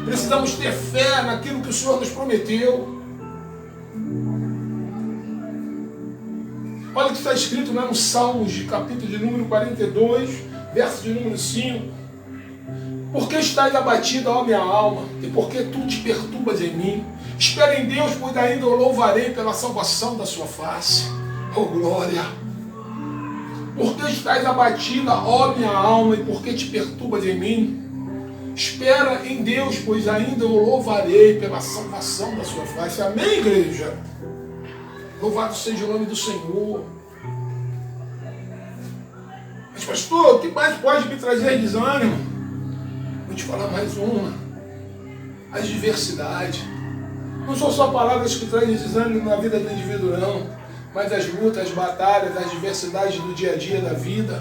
Speaker 1: precisamos ter fé naquilo que o Senhor nos prometeu. Olha o que está escrito lá no Salmos, capítulo de número 42, verso de número 5. Por que estás abatida, ó minha alma, e por que tu te perturbas em mim? Espera em Deus, pois ainda o louvarei pela salvação da sua face. Oh glória! Por que estás abatida, ó minha alma, e por que te perturbas em mim? Espera em Deus, pois ainda o louvarei pela salvação da sua face. Amém, igreja? Louvado seja o nome do Senhor. Mas pastor, o que mais pode me trazer desânimo? Vou te falar mais uma. A adversidade. Não são só palavras que trazem desânimo na vida do indivíduo, não. Mas as lutas, as batalhas, as adversidades do dia a dia da vida.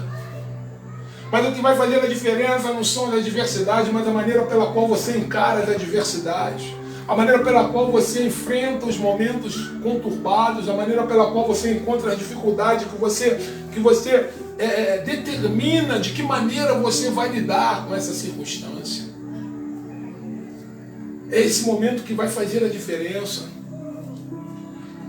Speaker 1: Mas o que vai fazer a diferença não são as adversidades, mas a maneira pela qual você encara as adversidades. A maneira pela qual você enfrenta os momentos conturbados, a maneira pela qual você encontra as dificuldades, que você determina de que maneira você vai lidar com essa circunstância. É esse momento que vai fazer a diferença.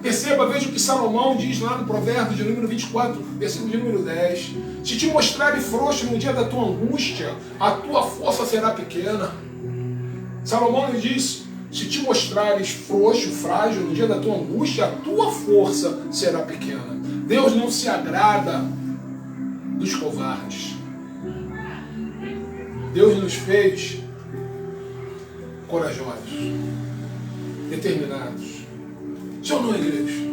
Speaker 1: Perceba, veja o que Salomão diz lá no provérbio de número 24, versículo de número 10. Se te mostrares frouxo no dia da tua angústia, a tua força será pequena. Salomão nos diz, se te mostrares frouxo, frágil no dia da tua angústia, a tua força será pequena. Deus não se agrada dos covardes. Deus nos fez corajosos, determinados. Sim ou não, igreja?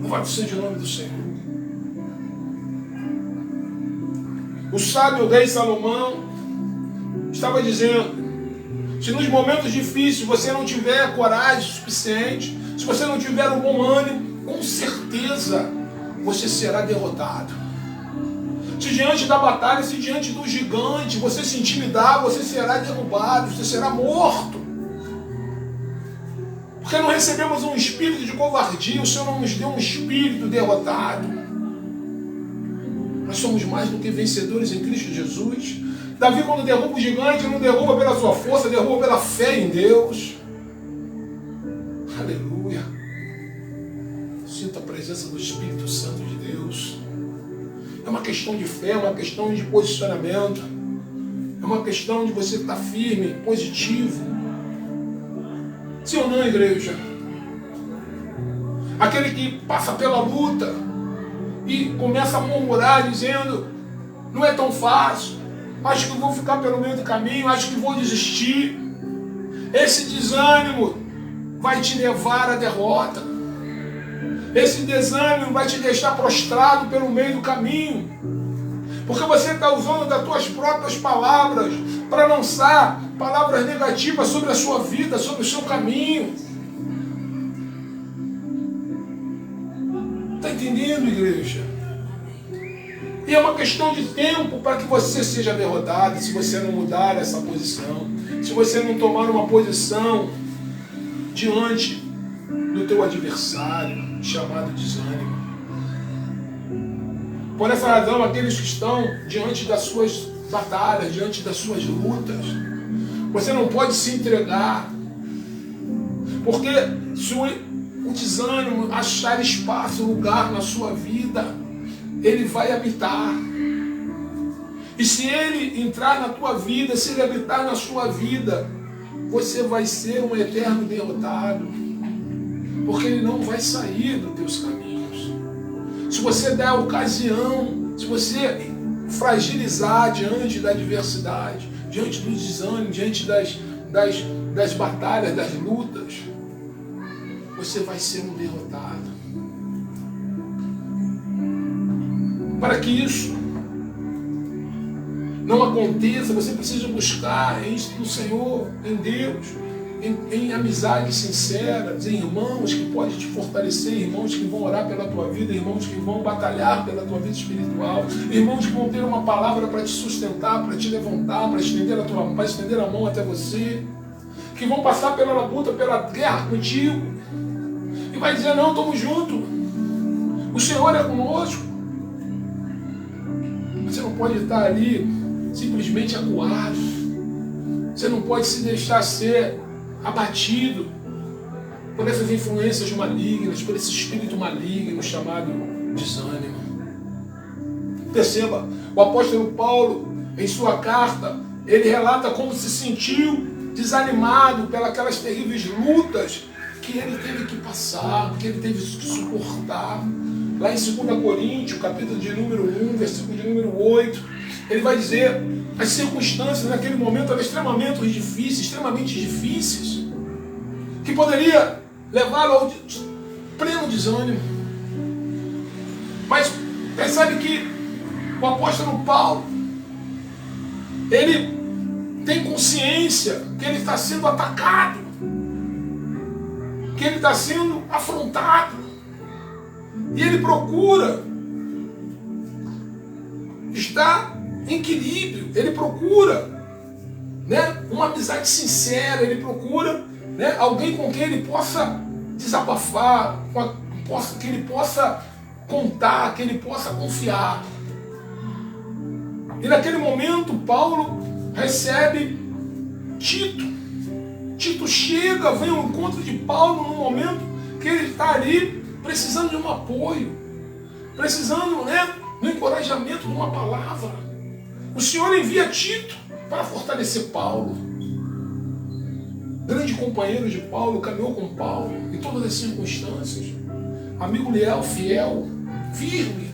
Speaker 1: Louvado seja o nome do Senhor. O sábio rei Salomão estava dizendo, se nos momentos difíceis você não tiver coragem suficiente, se você não tiver um bom ânimo, com certeza você será derrotado. Se diante da batalha, se diante do gigante, você se intimidar, você será derrubado, você será morto. Porque não recebemos um espírito de covardia, o Senhor não nos deu um espírito derrotado. Nós somos mais do que vencedores em Cristo Jesus. Davi, quando derruba o gigante, não derruba pela sua força, derruba pela fé em Deus. Aleluia. Sinta a presença do Espírito Santo de Deus. É uma questão de fé, é uma questão de posicionamento. É uma questão de você estar firme, positivo. Sim ou não, igreja? Aquele que passa pela luta e começa a murmurar dizendo, não é tão fácil, acho que vou ficar pelo meio do caminho, acho que vou desistir. Esse desânimo vai te levar à derrota. Esse desânimo vai te deixar prostrado pelo meio do caminho. Porque você está usando das tuas próprias palavras para lançar palavras negativas sobre a sua vida, sobre o seu caminho. Está entendendo, igreja? E é uma questão de tempo para que você seja derrotado, se você não mudar essa posição, se você não tomar uma posição diante do teu adversário, chamado desânimo. Por essa razão, aqueles que estão diante das suas batalhas, diante das suas lutas, você não pode se entregar. Porque se o desânimo achar espaço, lugar na sua vida, ele vai habitar. E se ele entrar na tua vida, se ele habitar na sua vida, você vai ser um eterno derrotado. Porque ele não vai sair dos teus caminhos. Se você der a ocasião, se você fragilizar diante da adversidade, diante do desânimo, diante das batalhas, das lutas, você vai ser um derrotado. Para que isso não aconteça, você precisa buscar no Senhor, em Deus, em amizades sinceras, em irmãos que podem te fortalecer, irmãos que vão orar pela tua vida, irmãos que vão batalhar pela tua vida espiritual, irmãos que vão ter uma palavra para te sustentar, para te levantar, para estender a mão até você, que vão passar pela labuta, pela guerra contigo, e vai dizer, não, estamos juntos, o Senhor é conosco. Você não pode estar ali simplesmente acuado, você não pode se deixar ser abatido por essas influências malignas, por esse espírito maligno chamado desânimo. Perceba, o apóstolo Paulo, em sua carta, ele relata como se sentiu desanimado pelas terríveis lutas que ele teve que passar, que ele teve que suportar. Lá em 2 Coríntios, capítulo de número 1, versículo de número 8, ele vai dizer, as circunstâncias naquele momento eram extremamente difíceis, que poderia levá-lo ao pleno desânimo. Mas percebe que o apóstolo Paulo, ele tem consciência que ele está sendo atacado, que ele está sendo afrontado, e ele procura estar em equilíbrio, ele procura, né, uma amizade sincera, ele procura, né, alguém com quem ele possa desabafar, que ele possa contar, que ele possa confiar. E naquele momento Paulo recebe Tito. Tito chega, vem ao encontro de Paulo no momento que ele está ali precisando de um apoio, precisando, né, do encorajamento de uma palavra. O Senhor envia Tito para fortalecer Paulo. Grande companheiro de Paulo, caminhou com Paulo em todas as circunstâncias. Amigo leal, fiel, firme.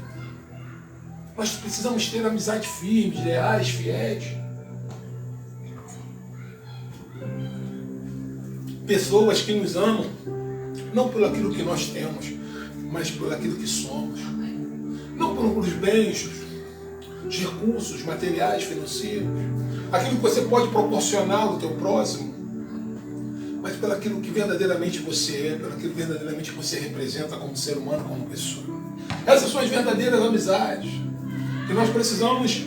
Speaker 1: Nós precisamos ter amizade firmes, leais, fiéis. Pessoas que nos amam, não pelo aquilo que nós temos, mas pelo aquilo que somos. Não pelos bens, os recursos materiais, financeiros, aquilo que você pode proporcionar ao teu próximo, mas pelo aquilo que verdadeiramente você é, pelo aquilo que verdadeiramente você representa como ser humano, como pessoa. Essas são as verdadeiras amizades que nós precisamos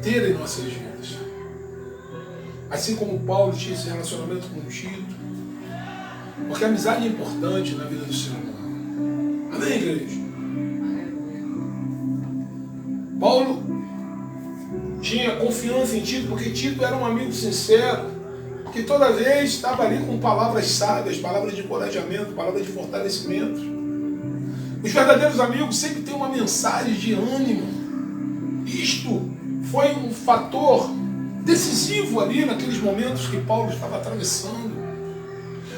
Speaker 1: ter em nossas vidas. Assim como Paulo tinha esse relacionamento com Tito, porque a amizade é importante na vida do ser humano. Amém, igreja? Paulo tinha confiança em Tito, porque Tito era um amigo sincero, que toda vez estava ali com palavras sábias, palavras de encorajamento, palavras de fortalecimento. Os verdadeiros amigos sempre têm uma mensagem de ânimo. Isto foi um fator decisivo ali naqueles momentos que Paulo estava atravessando.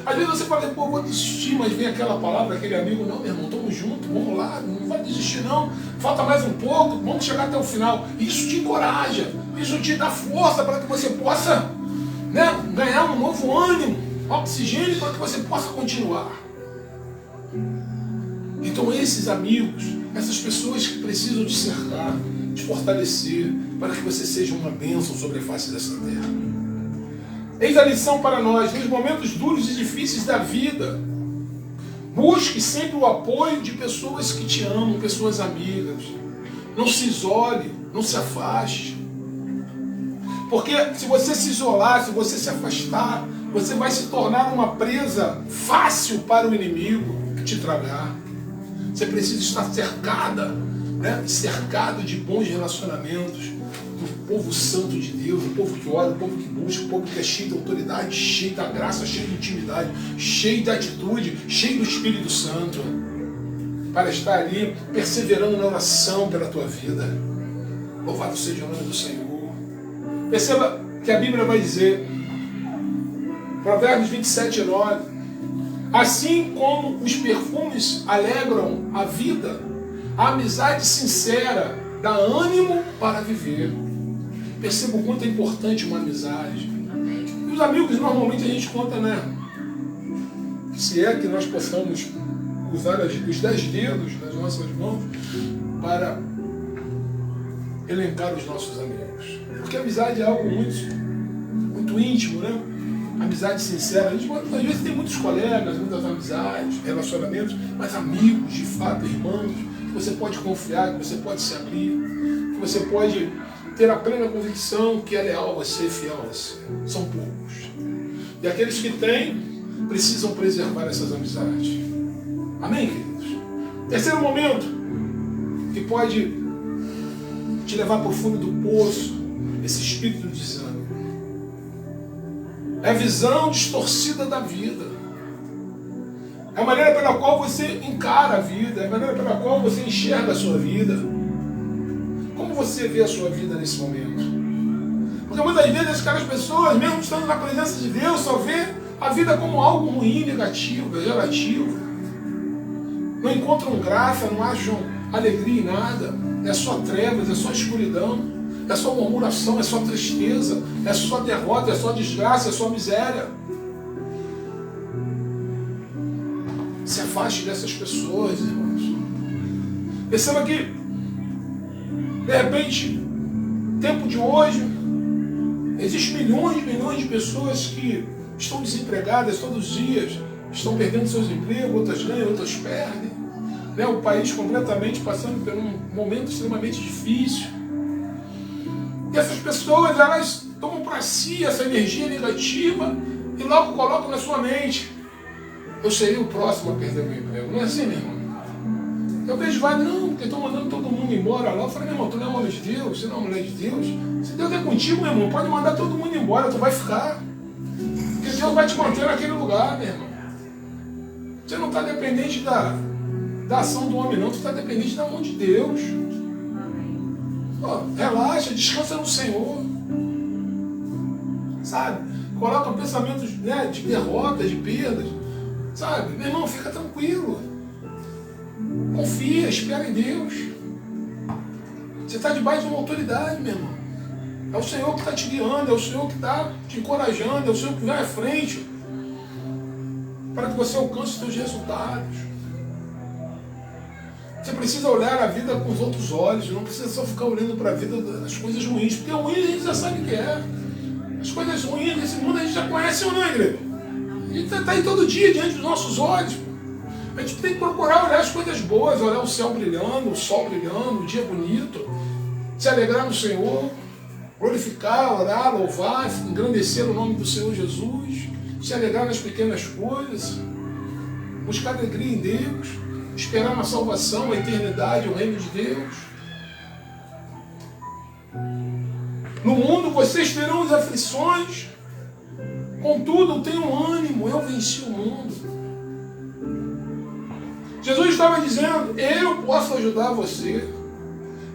Speaker 1: Às vezes você fala, pô, vou desistir, mas vem aquela palavra, aquele amigo, não, meu irmão, estamos juntos, vamos lá, não vai desistir não, falta mais um pouco, vamos chegar até o final. Isso te encoraja, isso te dá força para que você possa, né, ganhar um novo ânimo, oxigênio para que você possa continuar. Então esses amigos, essas pessoas que precisam te cercar, te fortalecer, para que você seja uma bênção sobre a face dessa terra. Eis a lição para nós, nos momentos duros e difíceis da vida, busque sempre o apoio de pessoas que te amam, pessoas amigas. Não se isole, não se afaste. Porque se você se isolar, se você se afastar, você vai se tornar uma presa fácil para o inimigo te tragar. Você precisa estar cercada, né? Cercado de bons relacionamentos, do povo santo de Deus, do povo que ora, do povo que busca, do povo que é cheio de autoridade, cheio da graça, cheio de intimidade, cheio de atitude, cheio do Espírito Santo, para estar ali perseverando na oração pela tua vida. Louvado seja o nome do Senhor. Perceba que a Bíblia vai dizer, Provérbios 27:9, assim como os perfumes alegram a vida, a amizade sincera dá ânimo para viver. Perceba o quanto é importante uma amizade. E os amigos, normalmente a gente conta, né? Se é que nós possamos usar os 10 dedos das nossas mãos para elencar os nossos amigos. Porque a amizade é algo muito íntimo, né? Amizade sincera. A gente às vezes tem muitos colegas, muitas amizades, relacionamentos, mas amigos, de fato, irmãos, que você pode confiar, que você pode se abrir, que você pode ter a plena convicção que é leal a você, fiel a você. São poucos. E aqueles que têm, precisam preservar essas amizades. Amém, queridos? Terceiro momento, que pode te levar para o fundo do poço, esse espírito de desânimo. É a visão distorcida da vida. É a maneira pela qual você encara a vida, é a maneira pela qual você enxerga a sua vida. Como você vê a sua vida nesse momento? Porque muitas vezes aquelas pessoas, mesmo estando na presença de Deus, só vê a vida como algo ruim, negativo, relativo. Não encontram graça, não acham alegria em nada. É só trevas, é só escuridão. É só murmuração, é só tristeza, é só derrota, é só desgraça, é só miséria. Se afaste dessas pessoas, irmãos. Perceba que, de repente, tempo de hoje, existem milhões de pessoas que estão desempregadas todos os dias, estão perdendo seus empregos, outras ganham, outras perdem. Né? O país completamente passando por um momento extremamente difícil. E essas pessoas, elas tomam para si essa energia negativa e logo colocam na sua mente: eu serei o próximo a perder meu emprego. Não é assim, meu irmão? Eu vejo vários, não, porque estão mandando todo mundo embora lá. Eu falei: meu irmão, tu não é homem de Deus, você não é mulher de Deus. Se Deus é contigo, meu irmão, pode mandar todo mundo embora, tu vai ficar. Porque Deus vai te manter naquele lugar, meu irmão. Você não está dependente da ação do homem, não. Tu está dependente da mão de Deus. Relaxa, descansa no Senhor. Sabe? Coloca pensamentos, né, de derrota, de perdas. Sabe? Meu irmão, fica tranquilo. Confia, espera em Deus. Você está debaixo de uma autoridade, meu irmão. É o Senhor que está te guiando, é o Senhor que está te encorajando, é o Senhor que vai à frente para que você alcance os seus resultados. Você precisa olhar a vida com os outros olhos, não precisa só ficar olhando para a vida das coisas ruins, porque ruim a gente já sabe o que é. As coisas ruins desse mundo a gente já conhece ou não, igreja? A gente está aí todo dia diante dos nossos olhos. A gente tem que procurar olhar as coisas boas, olhar o céu brilhando, o sol brilhando, o dia bonito, se alegrar no Senhor, glorificar, orar, louvar, engrandecer o nome do Senhor Jesus, se alegrar nas pequenas coisas, buscar alegria em Deus, esperar na salvação, a eternidade, o reino de Deus. No mundo vocês terão as aflições, contudo tenham ânimo, eu venci o mundo. Jesus estava dizendo: eu posso ajudar você,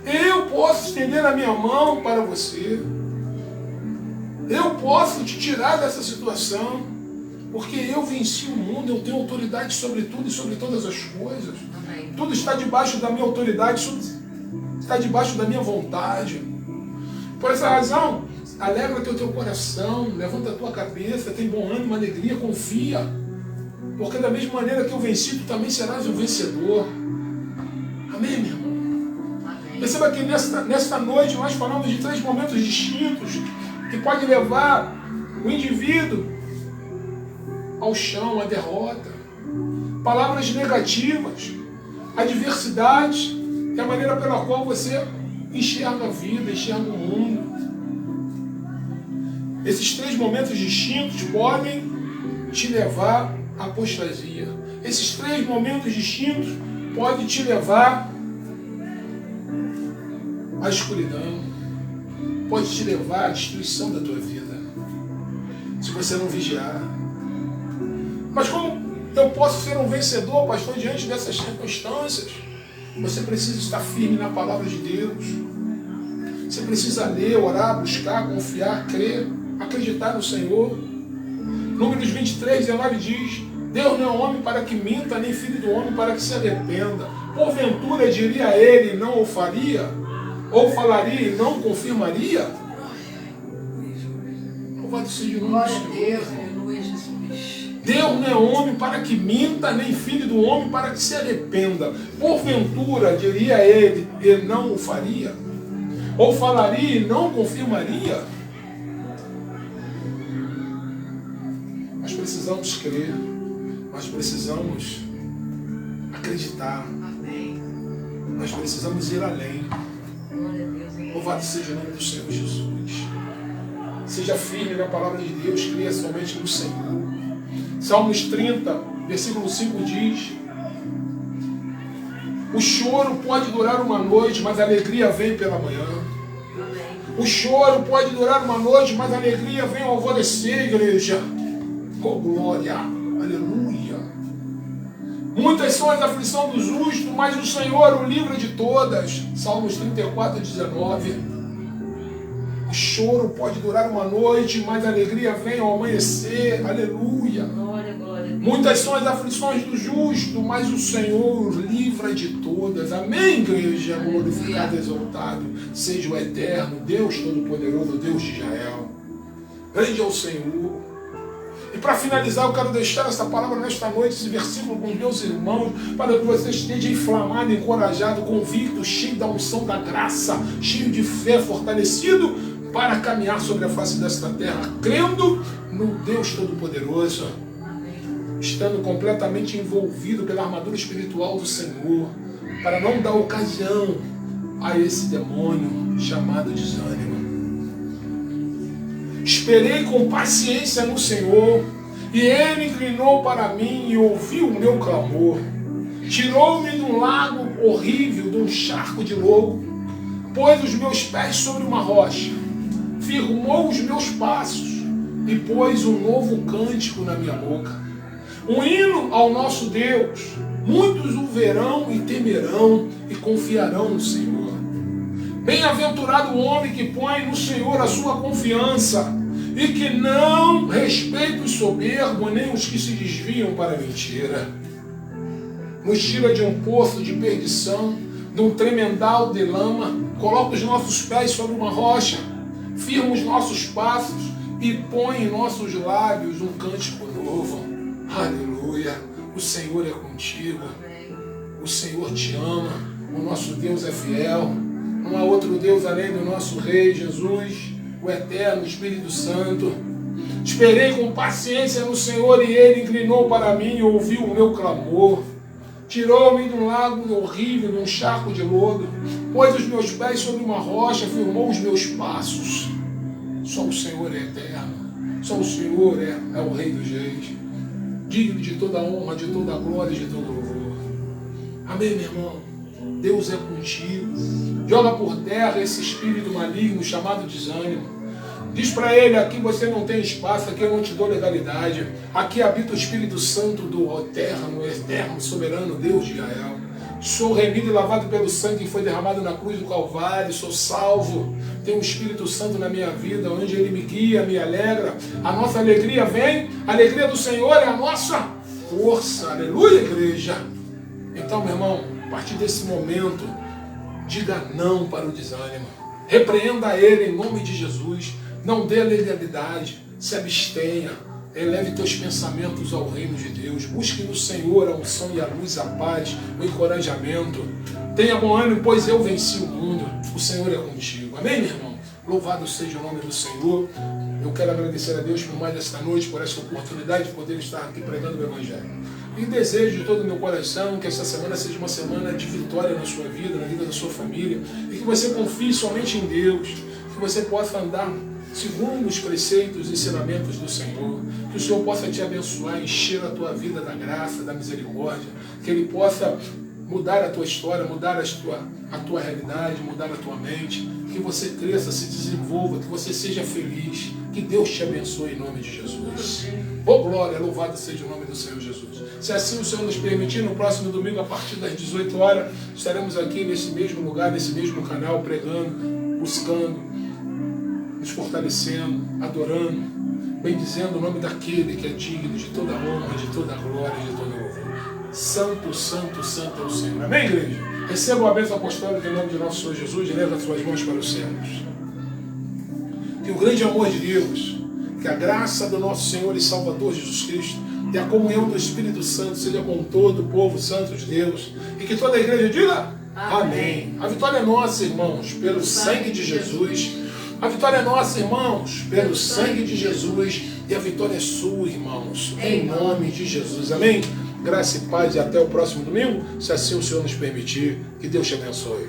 Speaker 1: eu posso estender a minha mão para você, eu posso te tirar dessa situação, porque eu venci o mundo, eu tenho autoridade sobre tudo e sobre todas as coisas. Amém. Tudo está debaixo da minha autoridade, tudo está debaixo da minha vontade. Por essa razão, alegra-te o teu coração, levanta a tua cabeça, tem bom ânimo, alegria, confia. Porque da mesma maneira que eu venci, tu também serás um vencedor. Amém, meu irmão? Amém. Perceba que nesta noite nós falamos de 3 momentos distintos que podem levar o indivíduo ao chão, à derrota. Palavras negativas, adversidades, é a maneira pela qual você enxerga a vida, enxerga o mundo. Esses 3 momentos distintos podem te levar à apostasia. Esses 3 momentos distintos podem te levar à escuridão. Pode te levar à destruição da tua vida, se você não vigiar. Mas como eu posso ser um vencedor, pastor, diante dessas circunstâncias? Você precisa estar firme na palavra de Deus. Você precisa ler, orar, buscar, confiar, crer, acreditar no Senhor. Números 23, 19 diz: Deus não é homem para que minta, nem filho do homem para que se arrependa. Porventura diria ele e não o faria? Ou falaria e não confirmaria? Louvado seja o nome do Senhor. Deus não é homem para que minta, nem filho do homem para que se arrependa. Porventura diria ele e não o faria? Ou falaria e não confirmaria? Nós precisamos crer, nós precisamos acreditar, nós precisamos ir além. Louvado seja o nome do Senhor Jesus. Seja firme na palavra de Deus, creia somente no Senhor. Salmos 30, versículo 5 diz: o choro pode durar uma noite, mas a alegria vem pela manhã. O choro pode durar uma noite, mas a alegria vem ao alvorecer, igreja. Oh, glória! Aleluia! Muitas são as aflições do justo, mas o Senhor o livra de todas. Salmos 34, 19. O choro pode durar uma noite, mas a alegria vem ao amanhecer. Aleluia! Glória, glória. Muitas são as aflições do justo, mas o Senhor o livra de todas. Amém, igreja? Glorificado e exaltado seja o eterno Deus Todo-Poderoso, Deus de Israel. Grande é o Senhor. E para finalizar, eu quero deixar essa palavra nesta noite, esse versículo com os meus irmãos, para que você esteja inflamado, encorajado, convicto, cheio da unção da graça, cheio de fé, fortalecido, para caminhar sobre a face desta terra, crendo no Deus Todo-Poderoso, estando completamente envolvido pela armadura espiritual do Senhor, para não dar ocasião a esse demônio chamado desânimo. Esperei com paciência no Senhor, e Ele inclinou para mim e ouviu o meu clamor. Tirou-me de um lago horrível, de um charco de lodo, pôs os meus pés sobre uma rocha, firmou os meus passos e pôs um novo cântico na minha boca. Um hino ao nosso Deus. Muitos o verão e temerão e confiarão no Senhor. Bem-aventurado o homem que põe no Senhor a sua confiança e que não respeita os soberbos nem os que se desviam para a mentira. Nos tira de um poço de perdição, de um tremendal de lama, coloca os nossos pés sobre uma rocha, firma os nossos passos e põe em nossos lábios um cântico novo. Aleluia! O Senhor é contigo, o Senhor te ama, o nosso Deus é fiel. Não há outro Deus além do nosso Rei Jesus, o Eterno Espírito Santo. Esperei com paciência no Senhor e Ele inclinou para mim e ouviu o meu clamor. Tirou-me de um lago horrível, de um charco de lodo, pôs os meus pés sobre uma rocha, firmou os meus passos. Só o Senhor é eterno, só o Senhor é o Rei dos Reis, digno de toda honra, de toda glória e de todo louvor. Amém, meu irmão? Deus é contigo. Joga por terra esse espírito maligno chamado desânimo. Diz para ele: aqui você não tem espaço, aqui eu não te dou legalidade. Aqui habita o Espírito Santo do eterno, soberano Deus de Israel. Sou remido e lavado pelo sangue que foi derramado na cruz do Calvário. Sou salvo. Tenho o Espírito Santo na minha vida, onde Ele me guia, me alegra. A nossa alegria vem. A alegria do Senhor é a nossa força. Aleluia, igreja. Então, meu irmão, a partir desse momento, diga não para o desânimo. Repreenda ele em nome de Jesus. Não dê legalidade. Se abstenha. Eleve teus pensamentos ao reino de Deus. Busque no Senhor a unção e a luz, a paz, o encorajamento. Tenha bom ânimo, pois eu venci o mundo. O Senhor é contigo. Amém, meu irmão? Louvado seja o nome do Senhor. Eu quero agradecer a Deus por mais esta noite, por esta oportunidade de poder estar aqui pregando o Evangelho. E desejo de todo o meu coração que esta semana seja uma semana de vitória na sua vida, na vida da sua família, e que você confie somente em Deus, que você possa andar segundo os preceitos e ensinamentos do Senhor, que o Senhor possa te abençoar, encher a tua vida da graça, da misericórdia, que Ele possa mudar a tua história, mudar a tua realidade, mudar a tua mente, que você cresça, se desenvolva, que você seja feliz, que Deus te abençoe em nome de Jesus. Oh glória, louvado seja o nome do Senhor Jesus. Se assim o Senhor nos permitir, no próximo domingo, a partir das 18 horas, estaremos aqui nesse mesmo lugar, nesse mesmo canal, pregando, buscando, nos fortalecendo, adorando, bendizendo o nome daquele que é digno de toda honra, de toda glória e de todo louvor. Santo, santo, santo é o Senhor. Amém, igreja? Receba a bênção apostólica em nome de nosso Senhor Jesus e leva as suas mãos para os céus. Que o grande amor de Deus, que a graça do nosso Senhor e Salvador Jesus Cristo e a comunhão do Espírito Santo seja com todo o povo santo de Deus. E que toda a igreja diga... Amém. A vitória é nossa, irmãos, pelo sangue de Jesus. A vitória é nossa, irmãos, pelo sangue de Jesus. E a vitória é sua, irmãos, em nome de Jesus. Amém? Graça e paz e até o próximo domingo, se assim o Senhor nos permitir. Que Deus te abençoe.